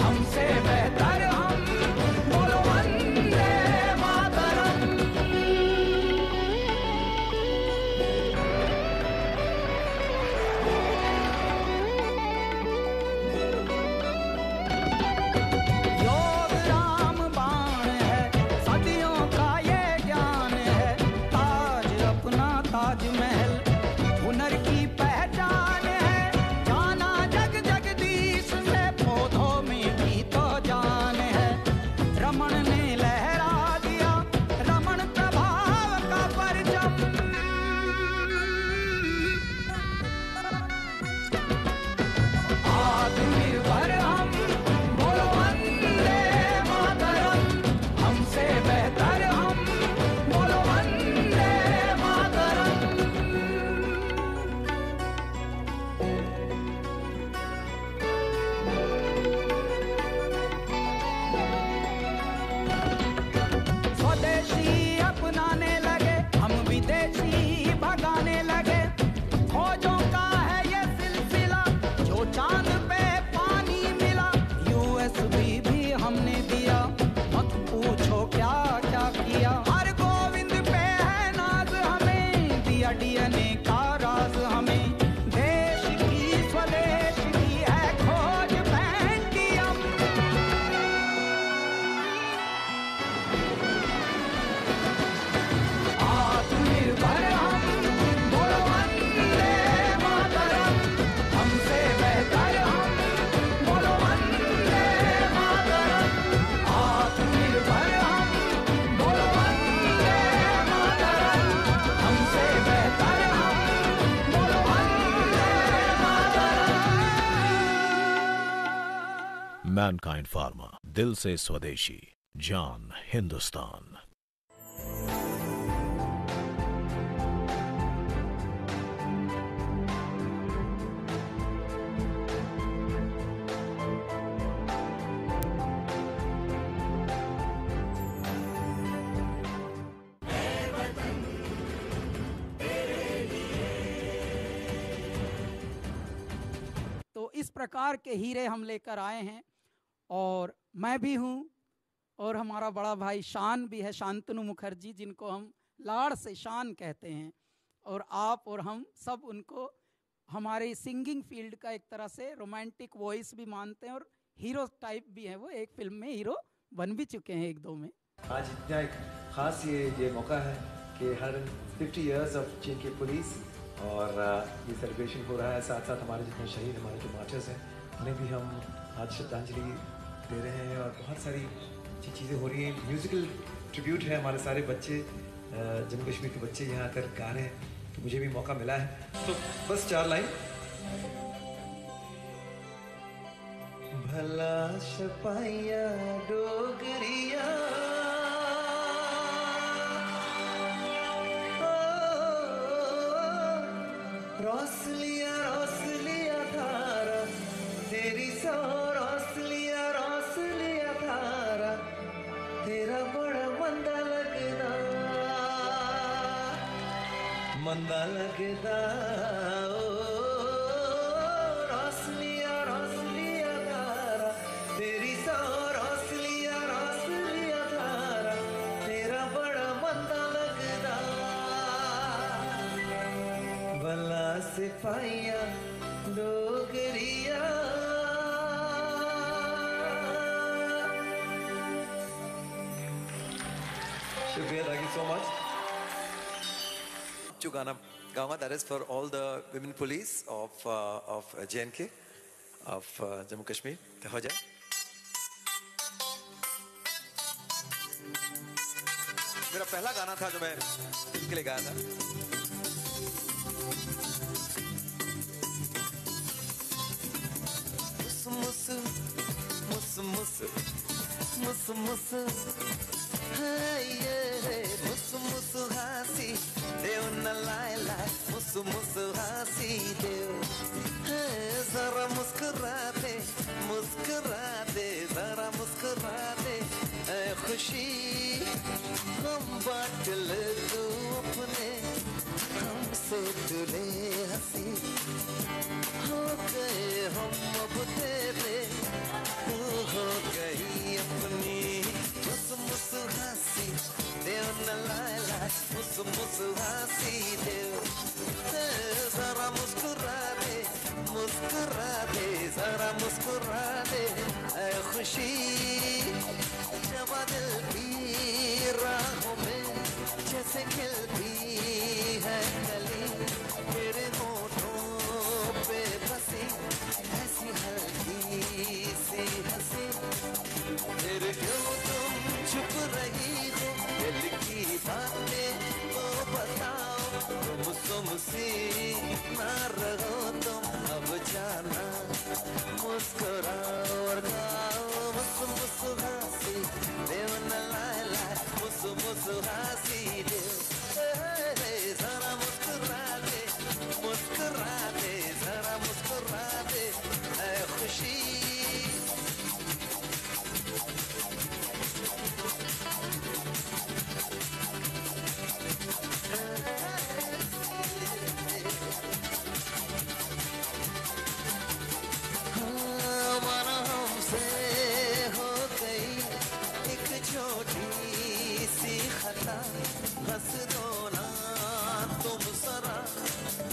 K: हमसे बेहतर हम, बोलो वंदे मातरम। योग राम बाण है, सदियों का ये ज्ञान है। ताज अपना ताजमहल हुनर की पहचान है। जाना जग जगदीश से, पौधों में भी तो जान है। रमण ने लहरा दिया रमण प्रभाव का परचम। आत्मनिर्भर हम, बोलो वंदे मातरम। हमसे बेहतर हम, बोलो वंदे मातरम। स्वदेशी अपनाने लगे, हम विदेशी भगाने लगे। खोजों का है ये सिलसिला, जो चांद पे पानी मिला। यूएसबी भी हमने दिया, मत पूछो क्या क्या किया। हर गोविंद पे है नाज हमें, दिया डीएनए का राज हमें। देश की स्वदेश की है खोज पेंटियम। आत्मनिर्भर हम, बोलो वंदे मातरम। हमसे बेहतर हम, बोलो वंदे मातरम। आत्मनिर्भर हम, बोलो वंदे मातरम। हमसे बेहतर हम, बोलो वंदे मातरम।
G: मैनकाइंड फार्मा, दिल से स्वदेशी, जान हिंदुस्तान।
B: तो इस प्रकार के हीरे हम लेकर आए हैं, और मैं भी हूँ और हमारा बड़ा भाई शान भी है, शांतनु मुखर्जी, जिनको हम लाड़ से शान कहते हैं। और आप और हम सब उनको हमारे सिंगिंग फील्ड का एक तरह से रोमांटिक वॉइस भी मानते हैं, और हीरो टाइप भी है। वो एक फिल्म में हीरो बन भी चुके हैं, एक दो में।
Q: आज इतना एक ख़ास ये मौका है कि हर 50 इयर्स ऑफ चीन की पुलिस और ये सेलिब्रेशन हो रहा है। साथ साथ हमारे जितने शहीद, हमारे जो मार्टर्स हैं, उन्हें भी हम आज श्रद्धांजलि दे रहे हैं। और बहुत सारी अच्छी चीज़ें हो रही हैं। म्यूज़िकल ट्रिब्यूट है, हमारे सारे बच्चे, जम्मू कश्मीर के बच्चे यहाँ आकर गा रहे हैं, तो मुझे भी मौका मिला है। तो बस 4 लाइन। भला शपाइया डोगरिया, रौसलिया थारा, तेरी सौ रौसलिया थारा, तेरा बड़ा मंदा लगदा ओ। रौसलिया थारा, तेरी सौ रौसलिया थारा, तेरा बड़ा मंदा लगदा। भला सिपाहिया डोगरिया, शुक्रिया, थैंक यू सो मच। जो गाना गाऊंगा that is for all the women police of J&K of Jammu Kashmir. तो हो जाए. मेरा पहला गाना था जो मैं इनके लिए गाया था. मुसु मुसु मुसु मुसु मुसु मुसु मुसु हासी देव न लाए लाए मुसु मुसु हासी देव जरा मुस्कुरा दे जरा मुस्कुरा दे खुशी हम बांट ले तू अपने हमसे तुले हंसी हो गए हम अब तेरे तू हो गई अपनी मुसु मुसु हासी देव न लाए लाए मुसु मुसु हासी देव जरा मुस्कुरा दे जरा मुस्कुरा दे ऐ खुशी जब दिल की राहों में जैसे खिलती है कली तेरे होठों पे बसी ऐसी हल्की सी हंसी फिर क्यों तुम चुप रही हो दिल की बातें तो बताओ तुम सी ना रहो तुम अब जाना मुस्कुराओ और गाओ मुसु मुसु हासी देव न लाए लाए मुसु मुसु हासी देव जरा मुस्कुरा दे जरा मुस्कुरा दे ऐ खुशी माना हमसे हो गई एक छोटी सी खता हंस दो ना तुम सरा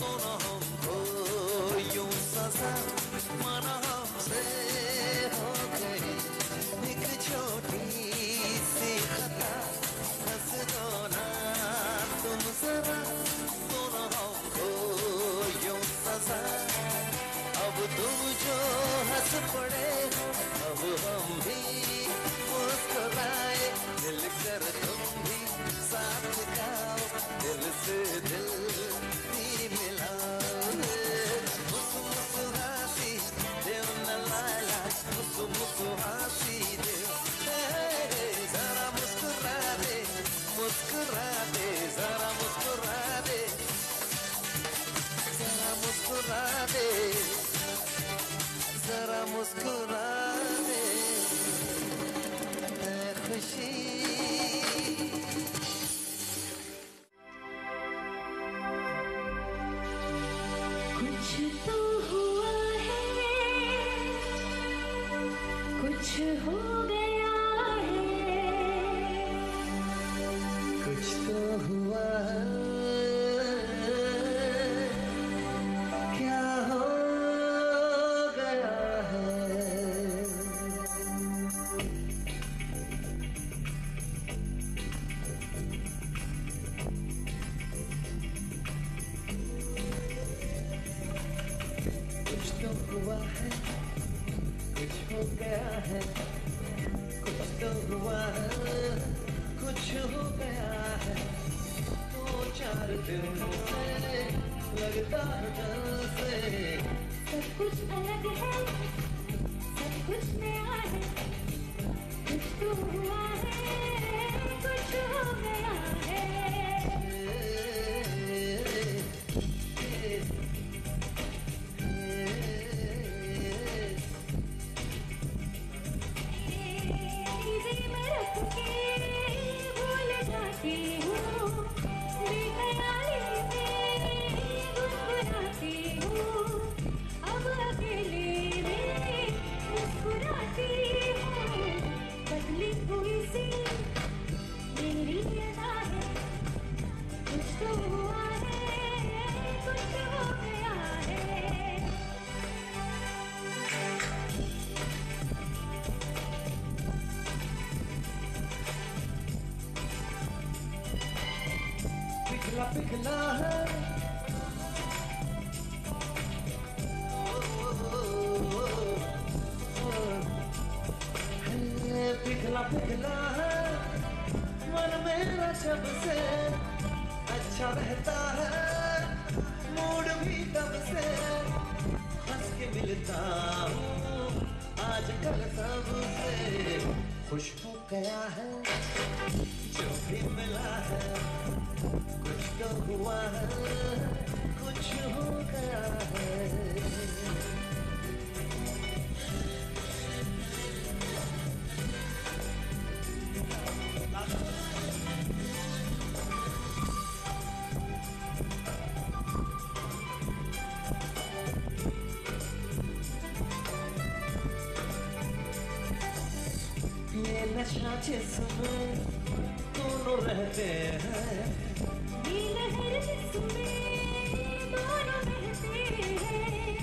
Q: तो ना हमको यूं सजा माना हमसे हो गई एक छोटी सी खता हंस दो ना तुम सरा तो ना हमको यूं सजा अब तुम जो हंस पड़े अब हम भी मुस्कुराए मिलकर तुम भी साथ गाओ दिल से दिल भी मिलाओ मुसु मुसु हासी देव न लाए लाए मुसु मुसु हासी देव जरा मुस्कुरा दे जरा मुस्कुरा दे जरा मुस्कुरा दे जरा मुस्कुरा दे खुशी
A: कुछ तो हुआ है कुछ हो गया है
K: कुछ तो हुआ क्या हो गया कुछ तो हुआ है कुछ हो गया है कुछ तो हुआ है कुछ हो गया है 2-4 दिन से लगता है डर से
A: सब कुछ अलग है सब कुछ नया है कुछ तो हुआ है कुछ हो गया
K: पिघला है पिघला है मन मेरा जब से अच्छा रहता है मूड भी तब से हंस के मिलता हूँ आजकल सबसे खुश हो गया है जो भी मिला है कुछ तो हुआ है कुछ हो गया है ये नशा जिसमें दोनों रहते हैं
A: ये लहर जिसमें दोनों रहते हैं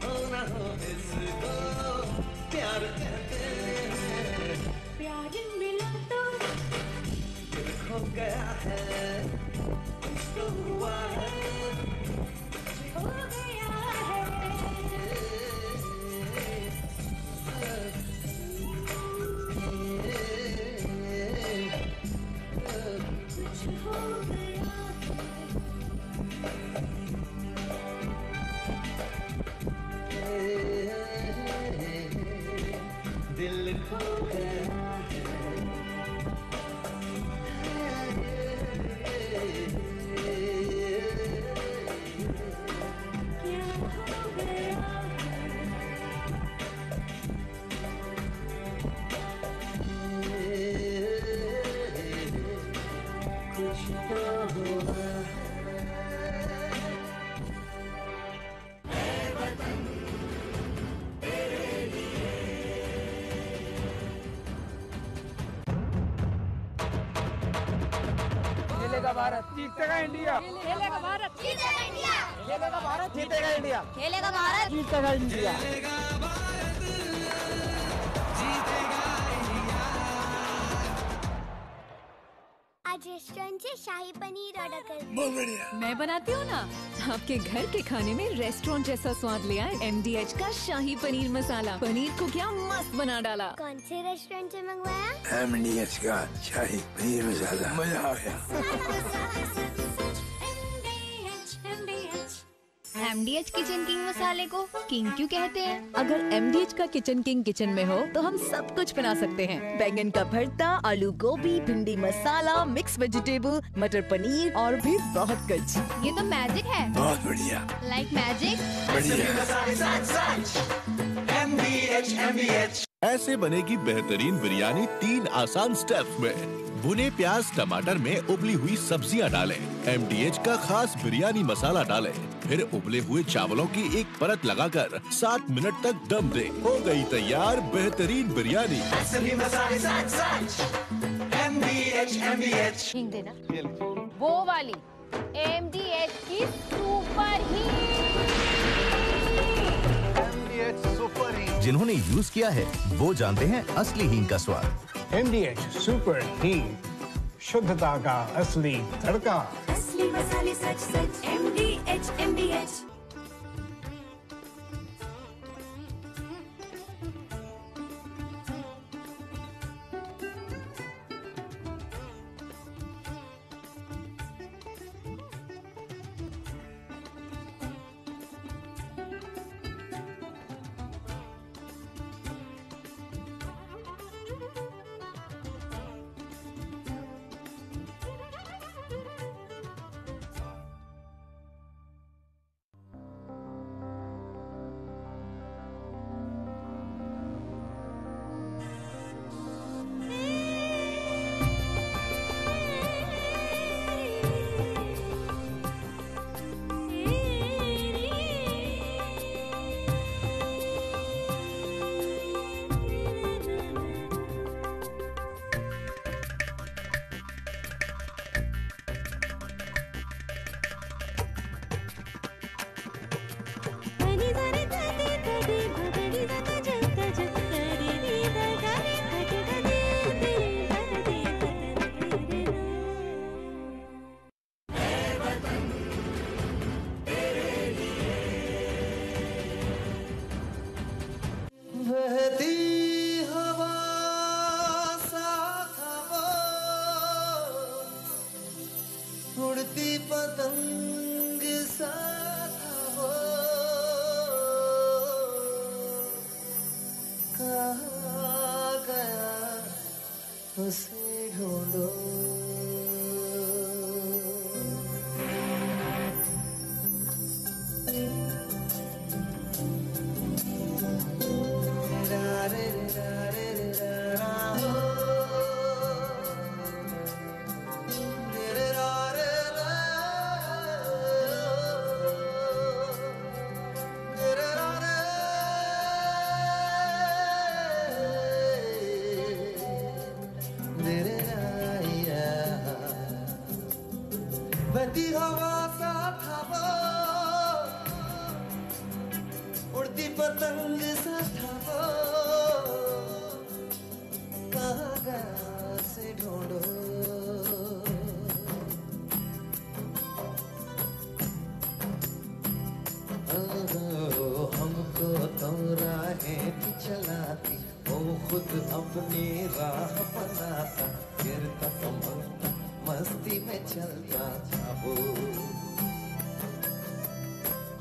K: हो ना हो इसको प्यार कहते हैं
A: प्यार मिला तो
K: दिल खो गया है कुछ तो हुआ है
A: हो गया है कुछ हो गया
K: दिल खो गया
A: क्या हो गया
K: कुछ तो हुआ
N: खेलेगा भारत, जीतेगा इंडिया।
L: खेलेगा भारत, जीतेगा इंडिया।
N: खेलेगा भारत, जीतेगा इंडिया।
L: खेलेगा भारत,
N: जीतेगा इंडिया।
D: आज रेस्टोरेंट से शाही पनीर ऑर्डर कर
F: बहुत बढ़िया।
E: मैं बनाती हूँ ना। आपके घर के खाने में रेस्टोरेंट जैसा स्वाद ले आए MDH का शाही पनीर मसाला। पनीर को क्या मस्त बना डाला।
D: कौन से रेस्टोरेंट से मंगवाया?
F: MDH का शाही पनीर मसाला, मजा आ गया।
E: MDH किचन किंग मसाले को किंग क्यों कहते हैं? अगर MDH का किचन किंग किचन में हो तो हम सब कुछ बना सकते हैं। बैंगन का भरता, आलू गोभी, भिंडी मसाला, मिक्स वेजिटेबल, मटर पनीर और भी बहुत कुछ।
L: ये तो मैजिक है।
F: बहुत बढ़िया।
L: Like magic.
G: ऐसे बनेगी बेहतरीन बिरयानी 3 आसान स्टेप्स में। भुने प्याज टमाटर में उबली हुई सब्जियां डालें। MDH का खास बिरयानी मसाला डालें। फिर उबले हुए चावलों की एक परत लगाकर 7 मिनट तक दम दें। हो गई तैयार बेहतरीन बिरयानी।
L: हिंग देना। वो वाली MDH की सुपर
H: जिन्होंने यूज किया है वो जानते हैं असली हींग का स्वाद।
I: MDH सुपर हींग, शुद्धता का असली तड़का।
A: असली मसाले सच सच MDH
K: कहाँ गया उसे ढूंढो। बहती हवा सा था वो, उड़ती पतंग सा था वो, कहाँ गया से ढूंढो। हमको तो राहें थी चलाती, वो खुद अपनी राह बनाता, गिरता संभलता मस्ती में चलता था वो।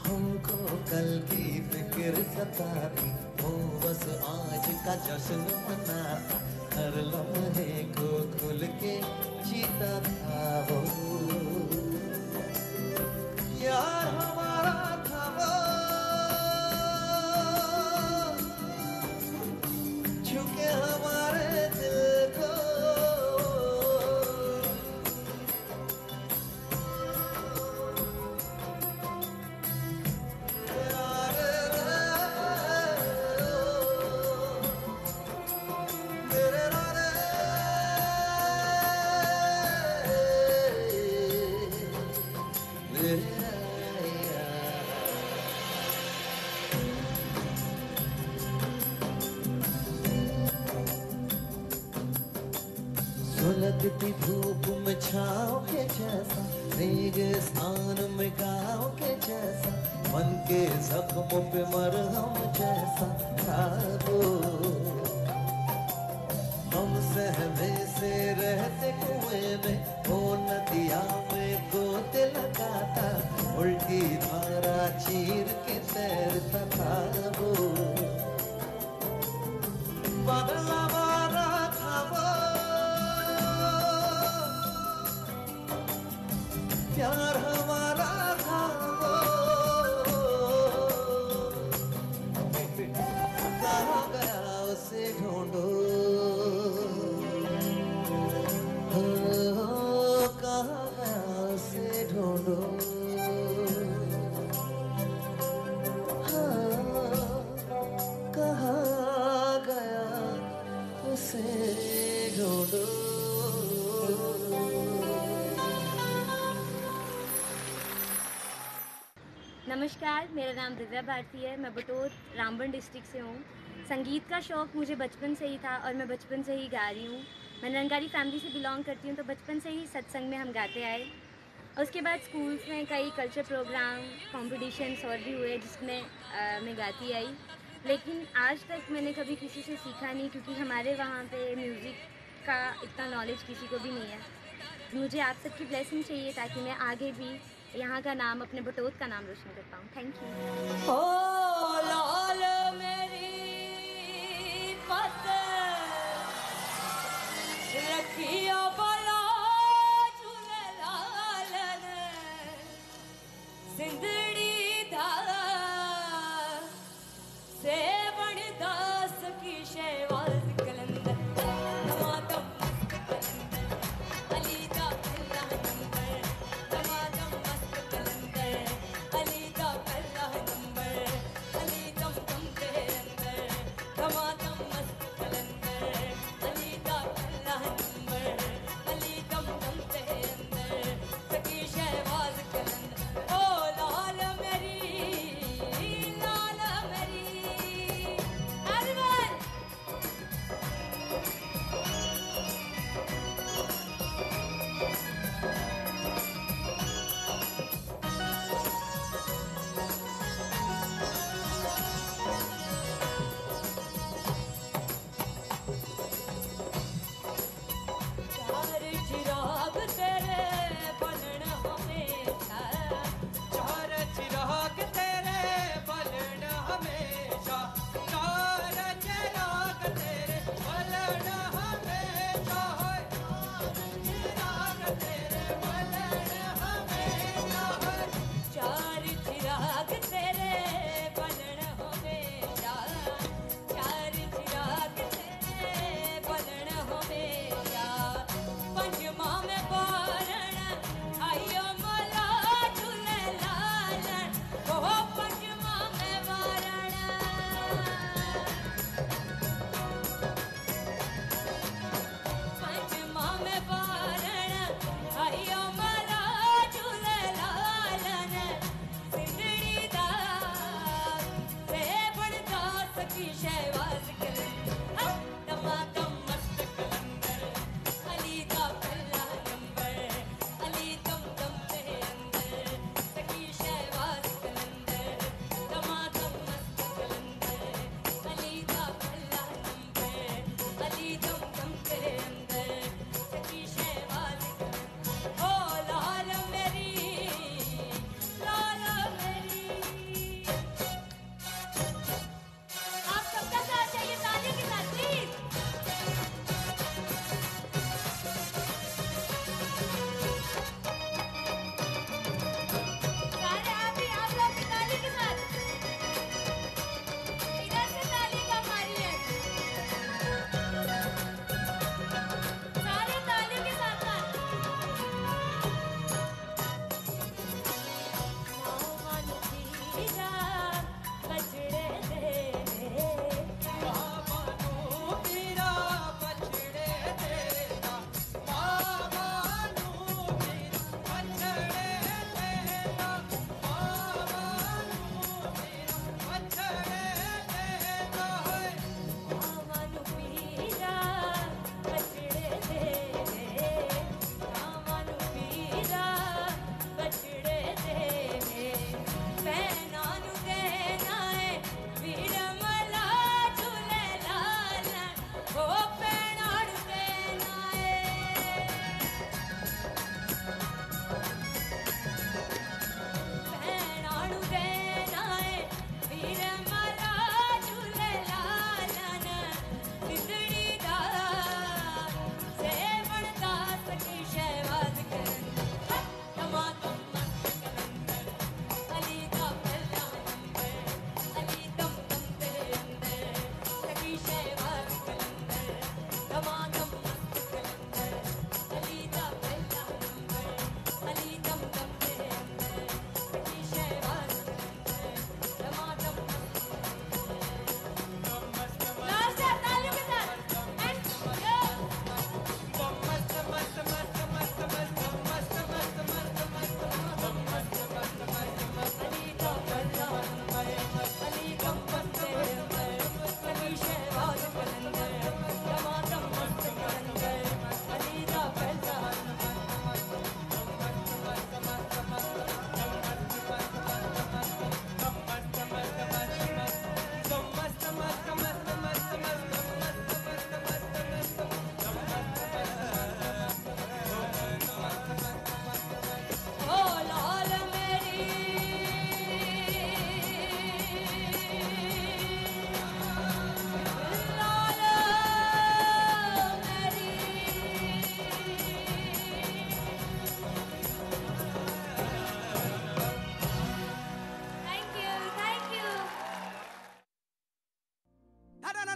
K: हमको कल की फिक्र सताती, वो बस आज का जश्न मनाता, हर लम्हे को खुल के जीता था वो। यार हमारा था वो, झुके हमारे दिल को, सुलगती धूप में छाँव के जैसा, रेगिस्तान में गाँव के जैसा, मन के जख्मों पे मरहम जैसा था वो। हम सहमे से रहते कुएं में, वो नदिया में गोते लगाता, उल्टी धारा चीर के तैरता था वो। बदला मारा था वो, प्यार हमारा था वो, कहाँ गया उसे ढूंढो। कहाँ गया उसे ढूंढो। कहाँ गया उसे ढूंढो।
R: नमस्कार, मेरा नाम दिव्या भारती है। मैं बटोत रामबन डिस्ट्रिक्ट से हूँ। संगीत का शौक़ मुझे बचपन से ही था और मैं बचपन से ही गा रही हूँ। मैं निरंकारी फैमिली से बिलोंग करती हूँ, तो बचपन से ही सत्संग में हम गाते आए। और उसके बाद स्कूल्स में कई कल्चर प्रोग्राम, कॉम्पिटिशन्स और भी हुए जिसमें मैं गाती आई। लेकिन आज तक मैंने कभी किसी से सीखा नहीं, क्योंकि हमारे वहाँ पे म्यूज़िक का इतना नॉलेज किसी को भी नहीं है। तो मुझे आप सबकी ब्लेसिंग चाहिए ताकि मैं आगे भी यहाँ का नाम, अपने बटोत का नाम रोशन कर पाऊँ। Thank you.
A: ओ लाल मेरी पत रखिया बला झूले लाल ने, सिंधड़ी धारा से बड़ दास की शेवाज कलंदर, टमाटम अली दा अल्लाह नंबर, टमाटम मस्त कलंदर अली दा अल्लाह नंबर।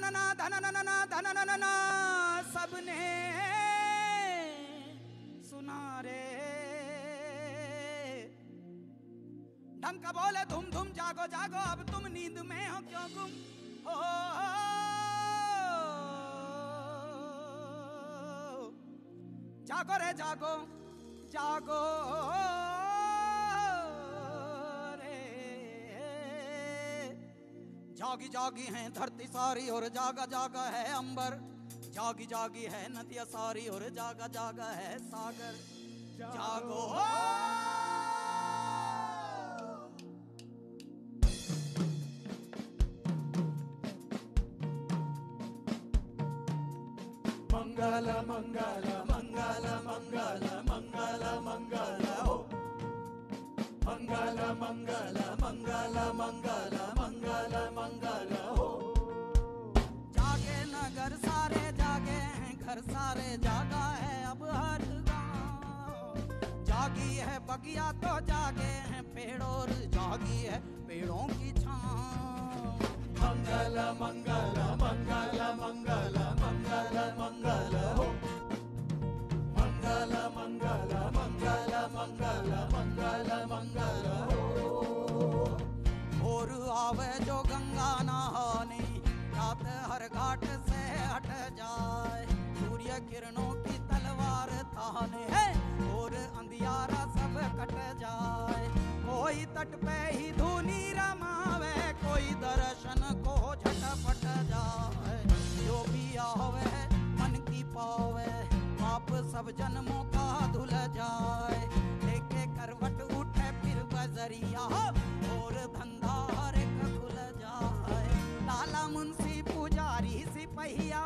B: धनना धनना धनना सबने सुना रे। ढंग का बोले धुम धुम जागो जागो अब तुम नींद में हो क्यों गुम हो। जागो रे जागो जागो रे। जागी जागी है धरती सारी और जागा जागा है अंबर। जागी जागी है नदियां सारी और जागा जागा है सागर। जागो
K: मंगल मंगल मंगल मंगल मंगल मंगल हो। मंगल मंगल मंगल मंगल मंगल मंगल हो।
B: जागे नगर सारे जागे हैं घर सारे जागा है अब हर गाँव। जागी है बगिया तो जागे हैं पेड़ और जागी है पेड़ों की छाँव।
K: मंगल मंगल मंगल मंगल मंगल मंगल हो। मंगल मंगल मंगल मंगल मंगल मंगल हो।
B: और आवे जो गंगा नहाने रात हर घाट से हट जाए। सूर्य किरणों की तलवार थाने है और अंधियारा सब कट जाए। कोई तट पे ही धुनी रमावे कोई दर्शन को झटपट जाए। जो भी आवे मन की पावे पाप सब जन्मों का धुल जाए। लेके करवट उठे फिर बजरिया और धंधा हर एक खुल जाए। लाला मुंशी पुजारी सिपहिया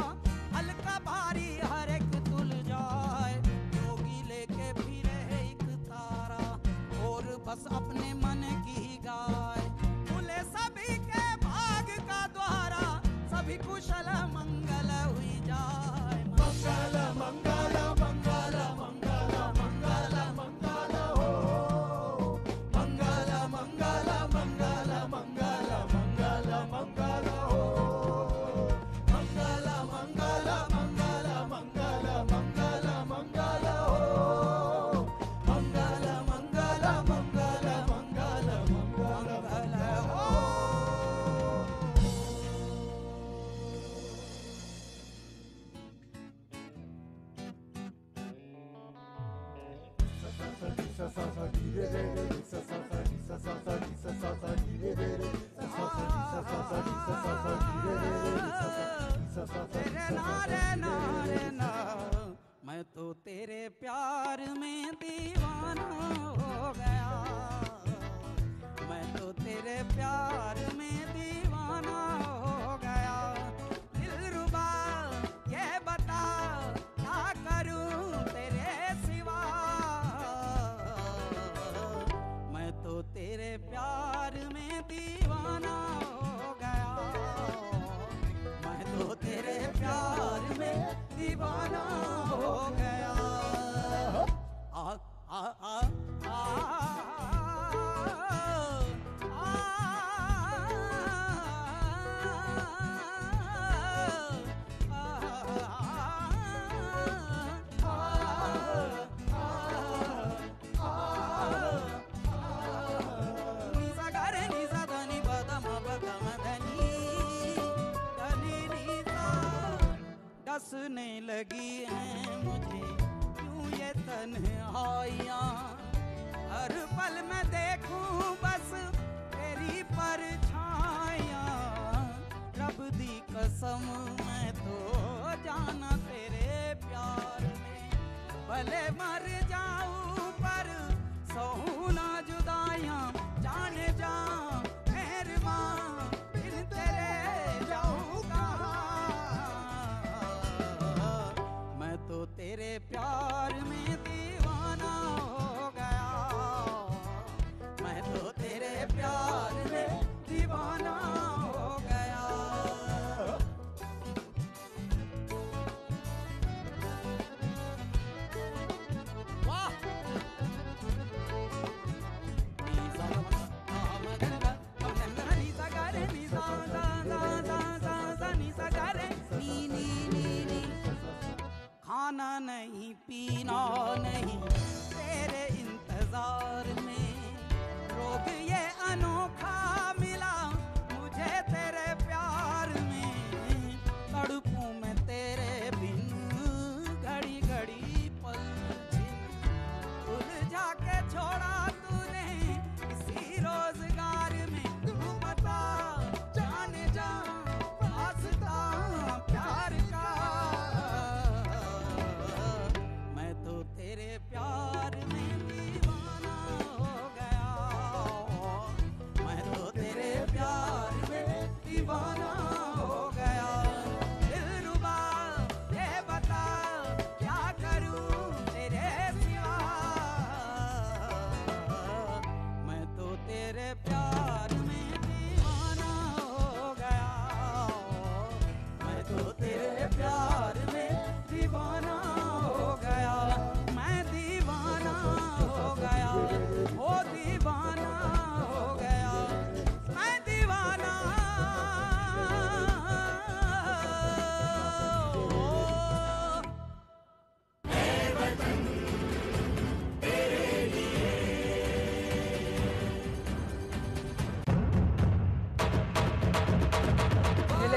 B: हल्का भारी हर एक तुल जाए। योगी लेके फिरे एक तारा और बस अपने मन की गाय। खुले सभी के भाग का द्वारा सभी कुशल मंगल हुई जाए।
K: मंगल मंगल मंगल मंगल मंगल मंगल हो। मंगल मंगल मंगल मंगल मंगल मंगल हो। मंगल मंगल मंगल मंगल मंगल मंगल हो। मंगल मंगल मंगल मंगल मंगल हो।
B: मैं तो तेरे प्यार में दीवाना हो गया। मैं तो तेरे प्यार में दीवाना हो गया। दिलरुबा ये बता क्या करूं तेरे सिवा। मैं तो तेरे प्यार में दीवाना हो गया। मैं तो तेरे प्यार में दीवाना हो गया। आ आ आ आ डसने लगी हैं मुझे क्यों ये तन्हाइयाँ। हर पल मैं देखूं बस तेरी परछाइयाँ। रब दी कसम मैं तो जाना तेरे प्यार में। भले मर जाऊं पर सहूं ना जुदाइयाँ। जाने जा मेरी माँ फिर तेरे जाऊं कहाँ। मैं तो तेरे प्यार में दीवाना हो गया। मैं तो तेरे प्यार में दीवाना हो गया। वाह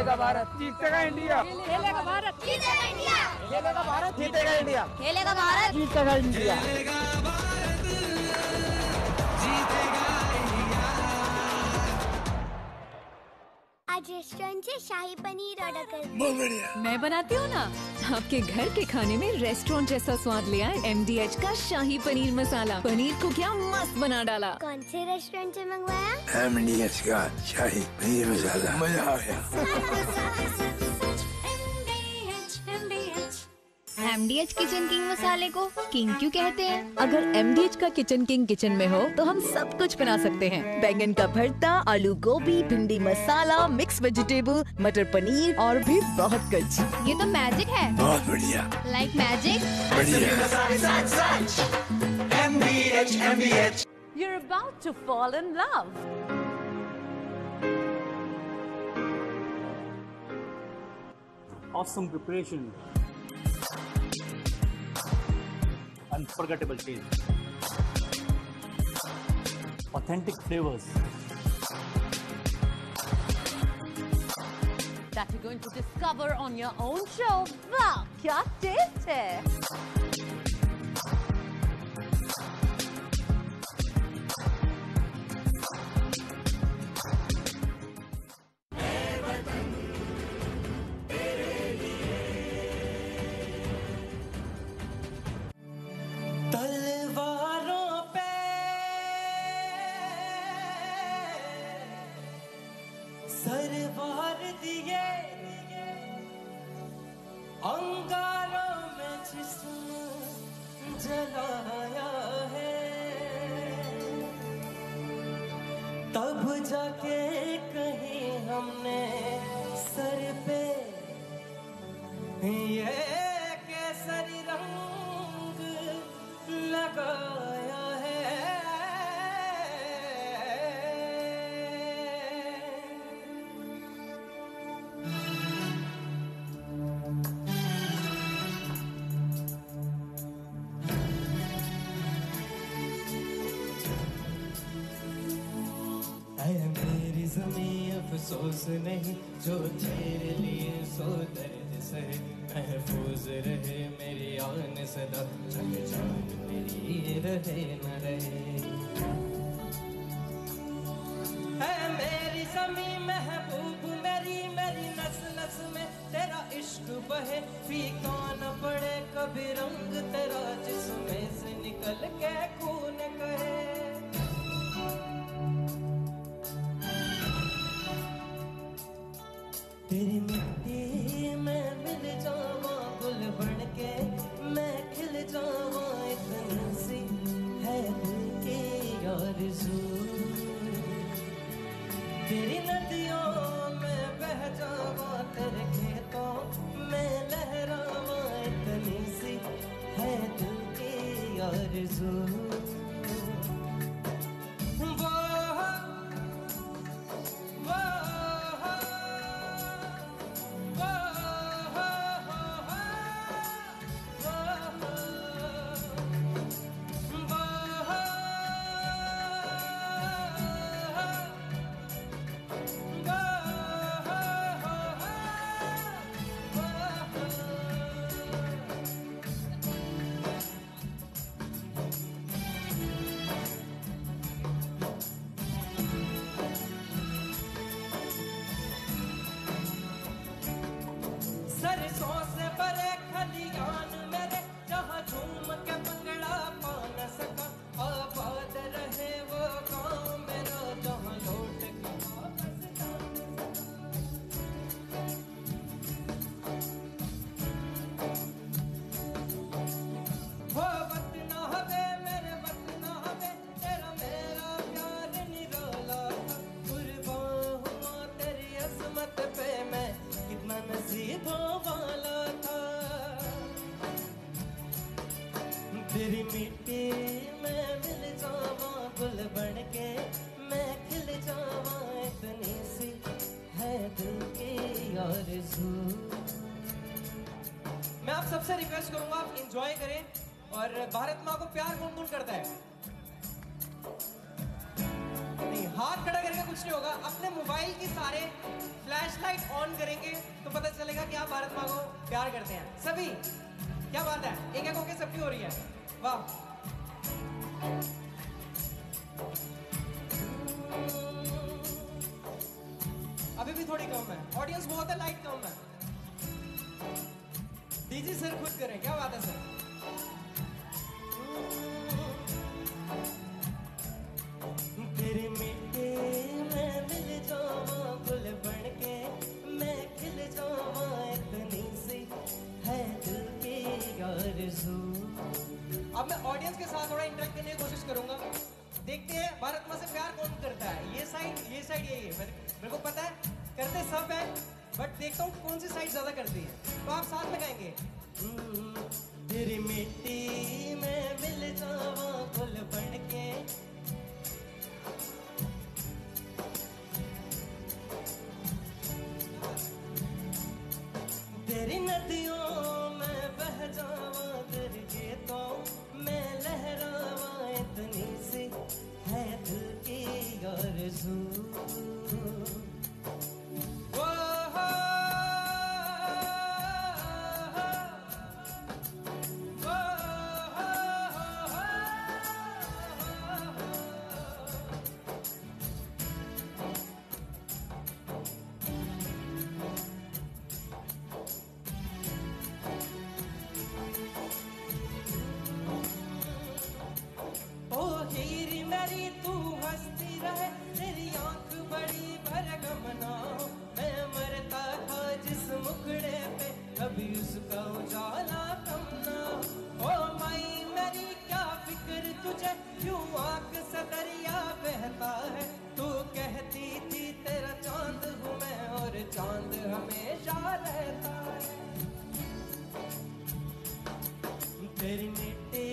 N: खेलेगा भारत, जीतेगा इंडिया,
L: खेलेगा भारत,
N: जीतेगा इंडिया, खेलेगा भारत, जीतेगा इंडिया,
L: खेलेगा भारत,
N: जीतेगा इंडिया।
D: आज रेस्टोरेंट से शाही पनीर ऑर्डर कर
F: बहुत बढ़िया।
E: मैं बनाती हूँ ना, आपके घर के खाने में रेस्टोरेंट जैसा स्वाद ले आए MDH का शाही पनीर मसाला। पनीर को क्या मस्त बना डाला।
D: कौन से रेस्टोरेंट से मंगवाया?
F: MDH का शाही पनीर मसाला, मजा आ गया।
E: MDH किचन किंग मसाले को किंग क्यों कहते हैं? अगर MDH का किचन किंग किचन में हो तो हम सब कुछ बना सकते हैं। बैंगन का भरता, आलू गोभी, भिंडी मसाला, मिक्स वेजिटेबल, मटर पनीर और भी बहुत कुछ।
L: ये तो मैजिक है।
F: बहुत बढ़िया।
L: Like magic.
F: MDH।
L: You're about to fall in love.
S: Awesome preparation. Unforgettable taste. Authentic flavors.
L: That you're going to discover on your own show. वाह, क्या टेस्ट है।
K: तलवारों पे सरवार दिए, अंगारों में जिस्म जलाया है, तब जाके कहीं हमने सर पे ये केसरी रंग लगाया है। ऐ मेरी ज़मीं अफसोस नहीं जो तेरे लिए सो दर्द सहे, महफूज रहे मेरी आन सदा, जग जान मेरी रहे न रहे। ऐ मेरी ज़मीं महबूब मेरी, मेरी नस नस में तेरा इश्क बहे, फीका न पड़े कभी रंग तेरा जिसमें से निकल के खून कहे। तेरी मिट्टी में मिल जावा गुल बन के, मैं खिल जावा इतनी सी है दिल की आरज़ू। तेरी नदियों में बह जावा, तेरे खेतों में लहरावा इतनी सी है दिल की आरज़ू। सरसों से भरे खलियान मेरे, जहाँ झूम के भंगड़ा पा न सका, आबाद रहे वो गाँव मेरा, जहाँ लौट के वापस जा न सका। वो वतन हवे मेरे वतन हवे, तेरा मेरा प्यार निराला था, कुर्बान हुआ तेरी अज़मत पे मैं, कितना नसीबों वाला था। तेरी मिट्टी में मिल जावा गुल बन के, मैं खिल जावा इतनी सी है दिल की आरज़ू। मैं आप सबसे रिक्वेस्ट करूंगा आप एंजॉय करें, और भारत माँ को प्यार कौन कौन करता है? नहीं,
T: हाथ खड़ा करके कुछ नहीं होगा, अपने मोबाइल की सारे फ्लैशलाइट ऑन करेंगे तो पता चलेगा कि आप भारत माँ को प्यार करते हैं सभी। क्या बात है, एक एक होके सबकी हो रही है, वाह। अभी भी थोड़ी कम है, ऑडियंस बहुत है, लाइट कम है। डीजी सर खुद करें, क्या बात है सर। तेरे मिट्टी में मिल जावा गुल बन के, मैं खिल जावा इतनी सी है दिल की आरज़ू। अब मैं ऑडियंस के साथ थोड़ा इंटरेक्ट करने की कोशिश करूंगा। देखते हैं भारत माँ से प्यार कौन करता है। ये साइड यही है, मेरे को पता है करते सब है, बट देखता हूँ कौन सी साइड ज्यादा करती है। तो आप साथ में गाएंगे, तेरी मिट्टी में मिल जावा गुल बन के, तेरी नदियों में बह जावा, तेरे खेतों में लहरावा इतनी सी है दिल की आरज़ू। कभी उसका उजाला कम ना हो। माई मेरी क्या फिक्र तुझे, क्यों आंख से दरिया बहता है। तू कहती थी तेरा चांद हूँ मैं, और चांद हमेशा रहता है। तेरी मिट्टी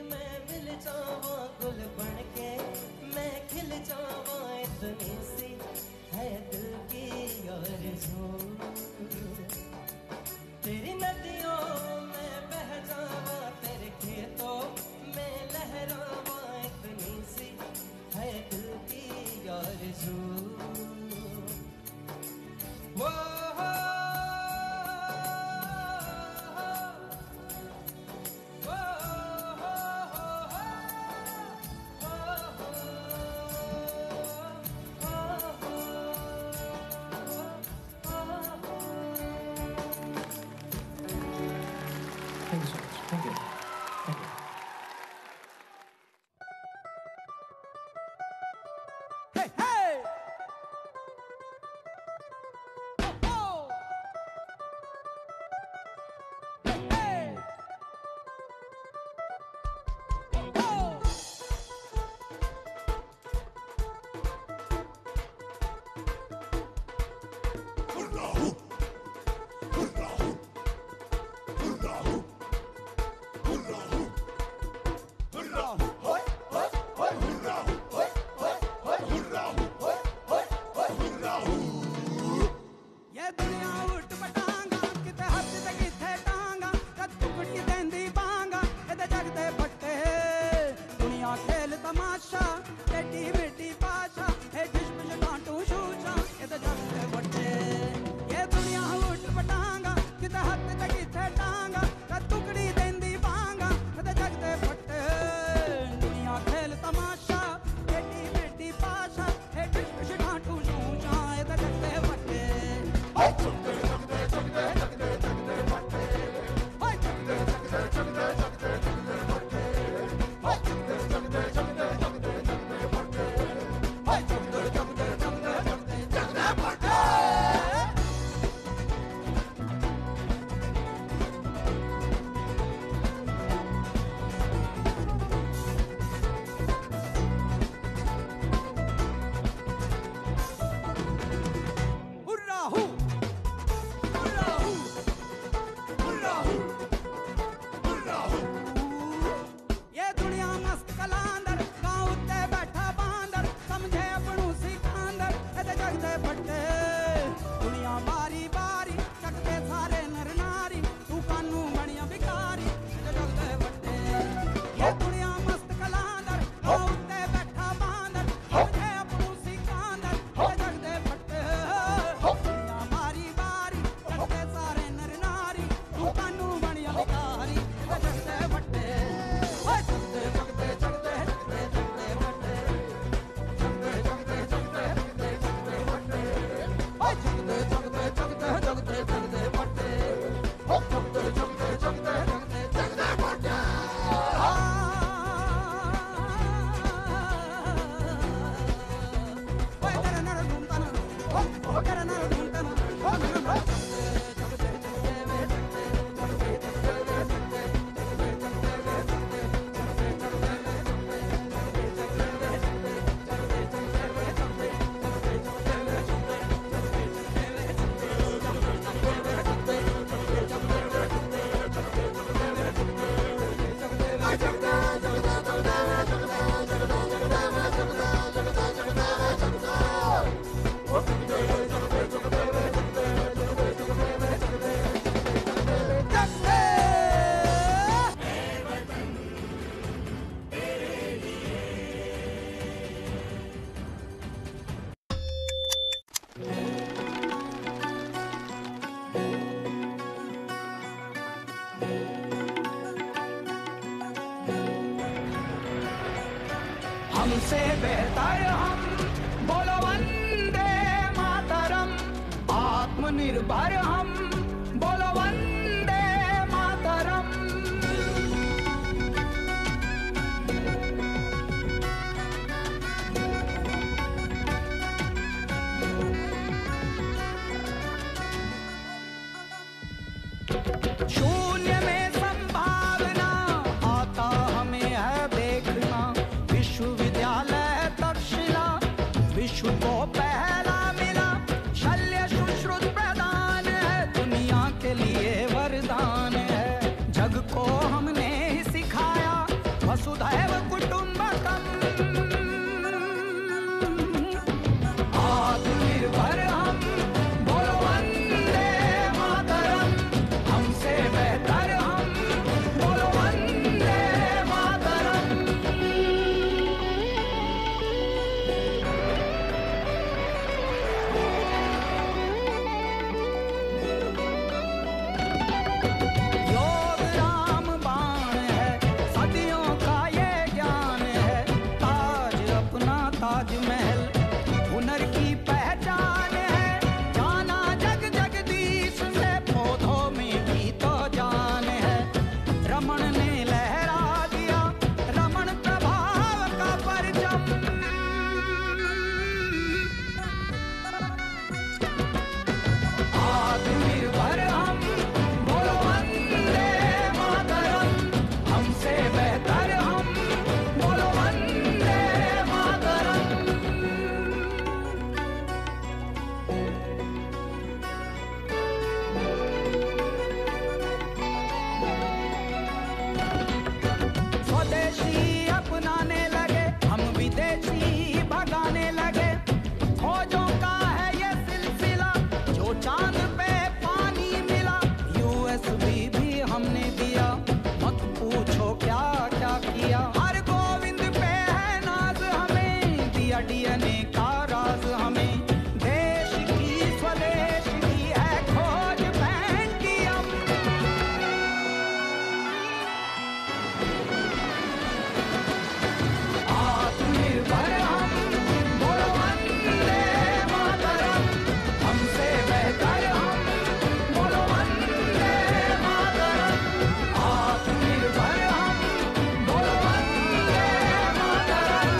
T: में मिल जावा गुल बन के, मैं खिल जावा इतनी सी है दिल की आरज़ू। तेरी नदियों में बह जावा, तेरे खेतों में लहरावा इतनी सी है दिल की आरज़ू। वो
K: हमसे बेहतर हम, बोलो वंदे मातरम। आत्मनिर्भर हम, बोलो वंदे मातरम। शून्य में संभावना आता हमें है देखना, विश्वविद्यालय तक्षशिला विश्व को पहला मिला। शल्य सुश्रुत प्रदान है, दुनिया के लिए वरदान है। जग को हमने ही सिखाया वसुधैव कुटुंबकम। आत्मनिर्भर हम, बोलो वंदे मातरम। हमसे बेहतर हम, बोलो वंदे मातरम। योग राम बाण है, सदियों का ये ज्ञान है। ताज अपना ताजमहल हुनर की पहचान है। जाना जग जगदीश से, पौधों में भी तो जान है। रमण ने लहरा दिया रमण प्रभाव का परचम। आत्मनिर्भर हम, बोलो वंदे मातरम। हमसे बेहतर हम, बोलो वंदे मातरम। स्वदेशी अपनाने लगे, हम विदेशी भगाने लगे। खोजों का है ये सिलसिला, जो चांद पे पानी मिला। यूएसबी भी हमने दिया, मत पूछो क्या क्या किया। हर गोविंद पे है नाज हमें, दिया डीएनए का राज हमें। देश की स्वदेश की है खोज पेंटियम। आत्मनिर्भर हम, बोलो वंदे मातरम। हमसे बेहतर हम, बोलो वंदे मातरम। आत्मनिर्भर हम, बोलो वंदे मातरम।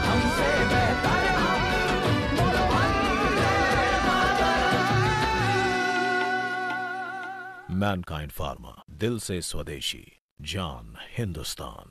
K: हमसे बेहतर हम, बोलो वंदे मातरम।
G: मैनकाइंड फार्मा, दिल से स्वदेशी, जान हिंदुस्तान।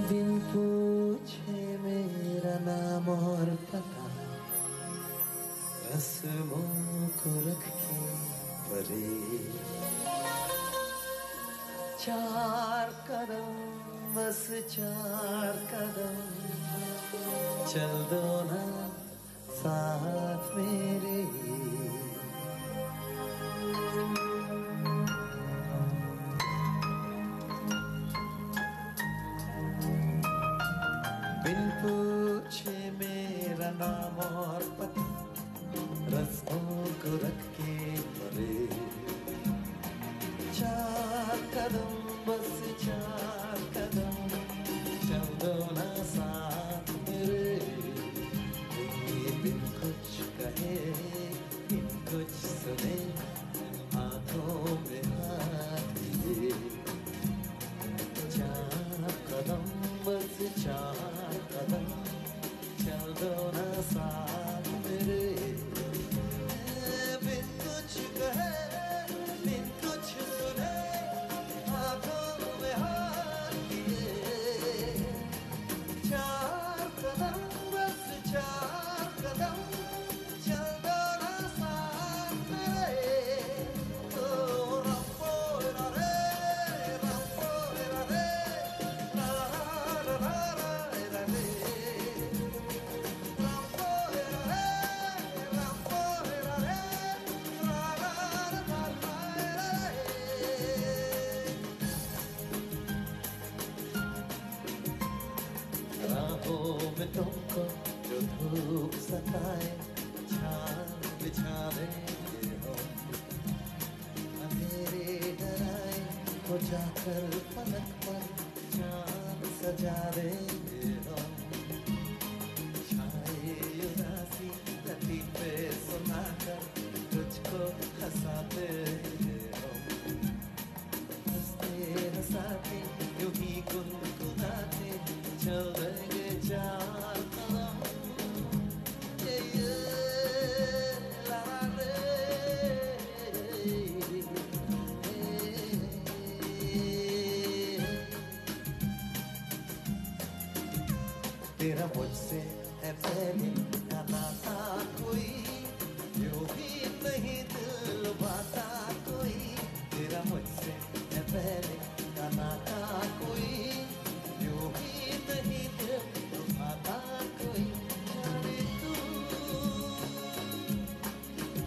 T: बिन पूछे मेरा नाम और पता, रस्मों को रख के परे। चार कदम, बस चार कदम, चल दो ना साथ मेरे। बिन पूछे मेरा नाम और पता, रस्मों को रख के परे। चार कदम, बस चार कदम, चल दो ना साथ मेरे। ये बिन कुछ कहे, बिन कुछ सुने, आंखों में हाथ लिए। चार कदम, बस चार कदम, चल दो ना साथ
K: सताए छान बिछावे हो अंधेरे डराए हो जाकर पलक पर चांद सजावे हो छाए उदासी लतीफे सुनाकर तुझको हंसाते हो हंसते हंसाते यूं ही गुनगुनाते चल देंगे चार कदम ये ला ला रे तेरा मुझसे है पहले का नाता कोई यूं भी नहीं दिल लुभाता कोई तेरा मुझसे है पहले का नाता कोई यूं भी नहीं दिल लुभाता कोई जाने तू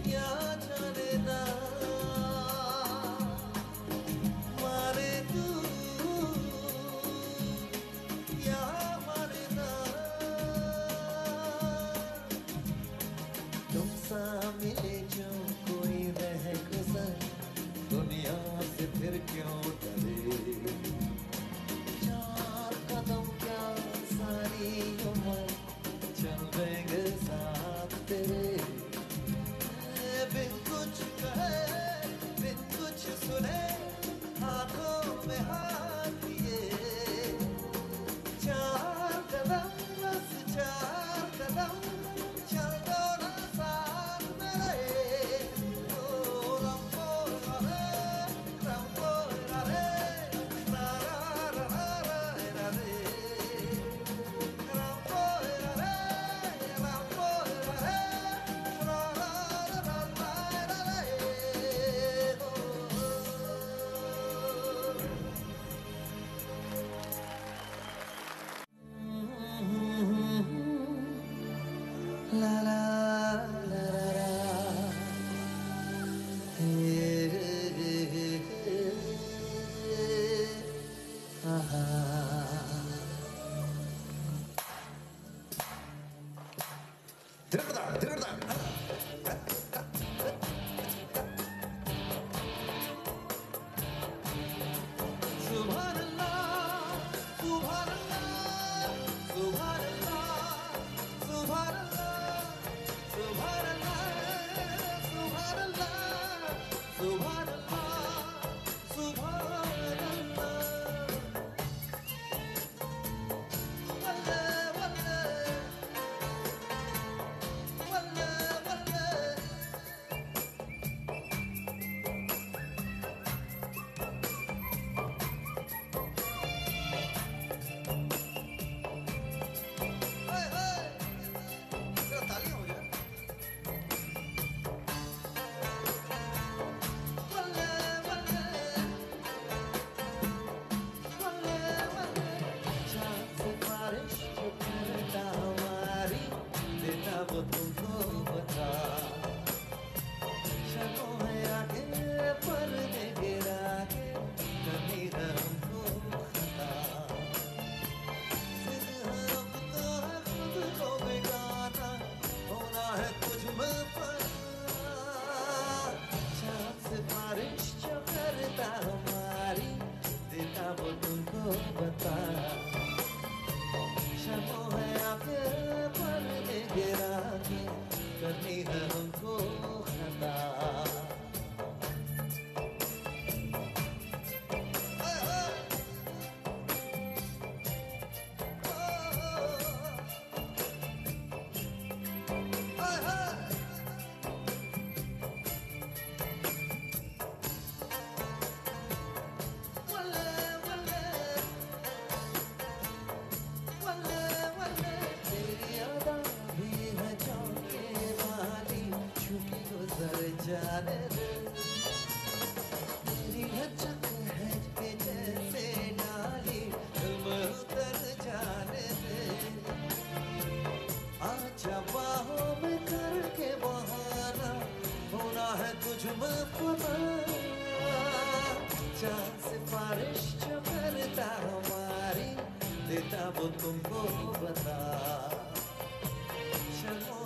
K: क्या जाने ना माने तू क्या माने ना तुम सा मिले जो कोई रह गुजर दुनिया से फिर क्यों डरे चार कदम क्या सारी उम्र चल देंगे साथ तेरे बिन कुछ कहे बिन कुछ सुने हाथों में हाथ लिए चार कदम बस चार कदम चल दो ना साथ मेरे ओ रंगो रे रंगो रे रा रा रा रा रा रे रंगो रे रंगो रे रा रा रा रा रे la la la la la Subhan Allah, Subhan Allah, Subhan Allah, Subhan Allah, Subhan Allah, Subhan Allah, Subhan Allah, Subhan Allah. Wallah, wallah, wallah, wallah. वो तुमको बता शकों है आगे पर्दे गिरा के कभी हमको खता फिर हम तो है खुद को बिगाना होना है कुछ में चाँद से बारिश जो करता हमारी देता वो तुमको बता शकों है आगे पर्दे गिरा के करनी है हमको खता जाने दे तेरी लचक है के जैसे डाली दिल में उतर जाने दे आजा बाहों में करके बहाना होना है तुझ में पता चाँद से बारिश जो करता हमारी देता वो तुमको बता शर्मो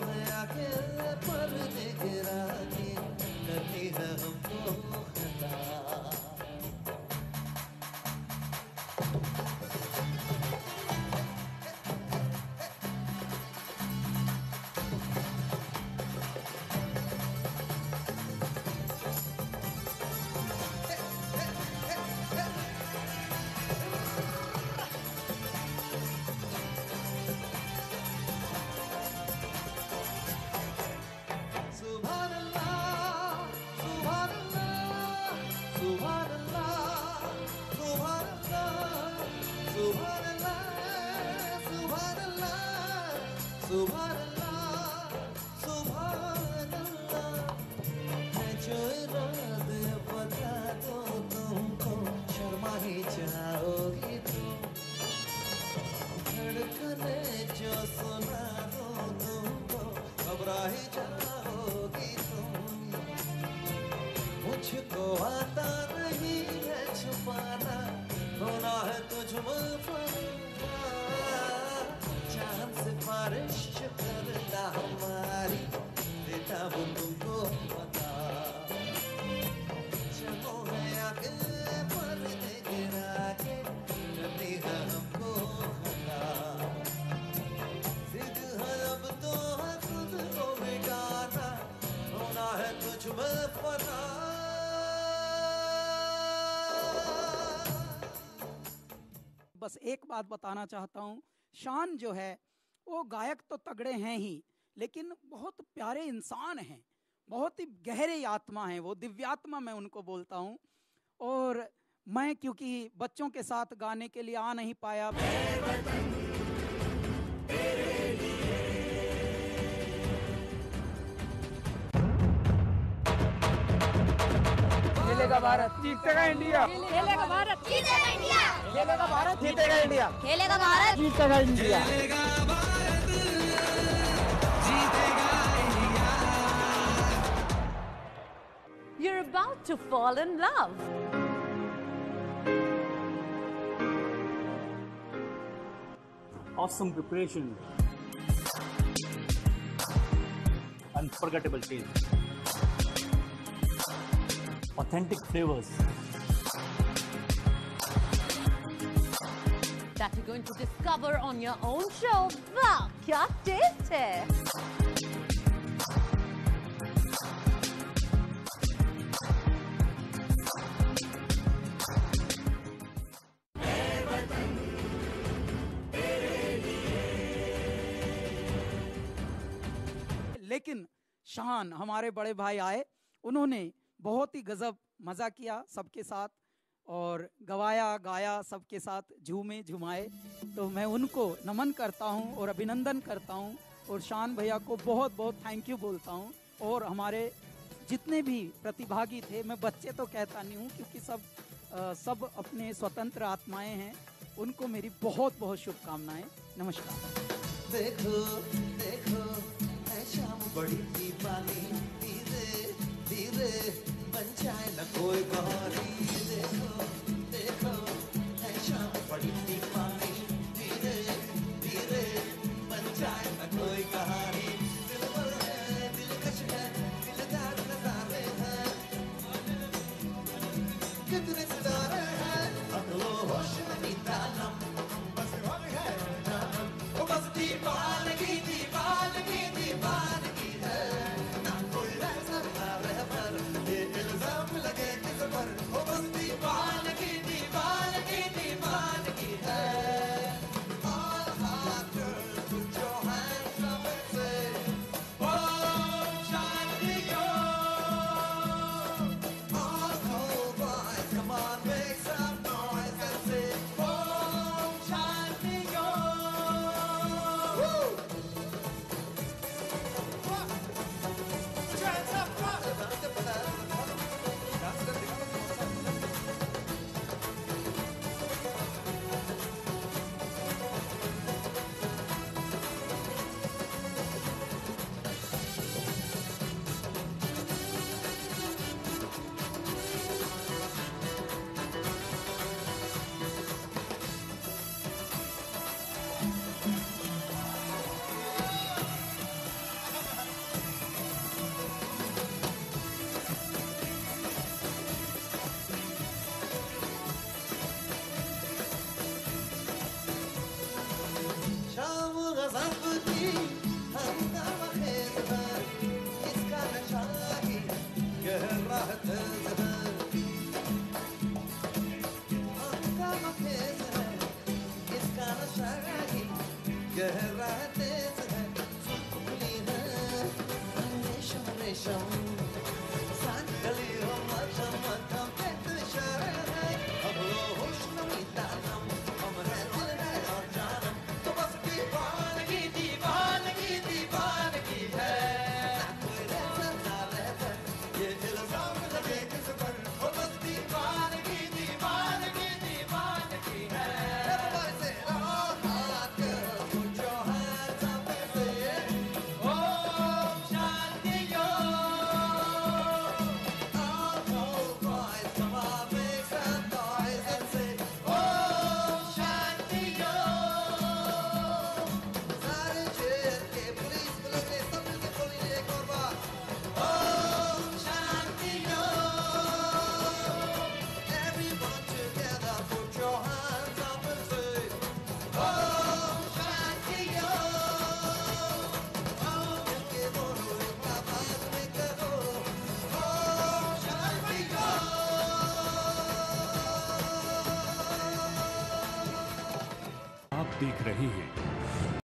T: वो तुमको पता चलो है आगे पर्दे गिरा के करनी है हमको खता जिद है अब तो है खुद को मिटाना होना है तुझ में फना
B: बस एक बात बताना चाहता हूँ, शान जो है वो गायक तो तगड़े हैं ही, लेकिन बहुत प्यारे इंसान हैं, बहुत ही गहरे आत्मा हैं, वो दिव्यात्मा मैं उनको बोलता हूँ। और मैं क्योंकि बच्चों के साथ गाने के लिए आ नहीं पाया,
N: खेलेगा भारत, जीतेगा इंडिया,
L: खेलेगा भारत, जीतेगा इंडिया,
N: खेलेगा भारत, जीतेगा इंडिया,
L: खेलेगा भारत,
N: जीतेगा India.
L: You're about to fall in love.
S: Awesome preparation. Unforgettable taste. Authentic flavors.
L: That you're going to discover on your own show. Wow, क्या taste है!
B: लेकिन शान हमारे बड़े भाई आए, उन्होंने बहुत ही गजब मज़ा किया सबके साथ और गवाया गाया सबके साथ, झूमे झुमाए। तो मैं उनको नमन करता हूं और अभिनंदन करता हूं और शान भैया को बहुत बहुत थैंक यू बोलता हूं। और हमारे जितने भी प्रतिभागी थे, मैं बच्चे तो कहता नहीं हूं क्योंकि सब अपने स्वतंत्र आत्माएं हैं, उनको मेरी बहुत बहुत शुभकामनाएं। नमस्कार।
T: देखो देखो है शाम बड़ी दीवानी, धीरे धीरे बन जाए न कोई कहानी। देखो देखो है शाम बड़ी दीवानी, धीरे धीरे बन जाए न कोई कहानी। दिलबर है, दिलकश है, दिलदार नजारे हैं, कितने सितारे हैं, अकलो होश में बीता नम, बस वक्त है जानम, वो बस दीवानगी दीवानगी दीवानगी है, ना कोई ऐसा रहबर, ये इल्जाम लगे किस पर, वो बस दीवानगी
U: देख रहे हैं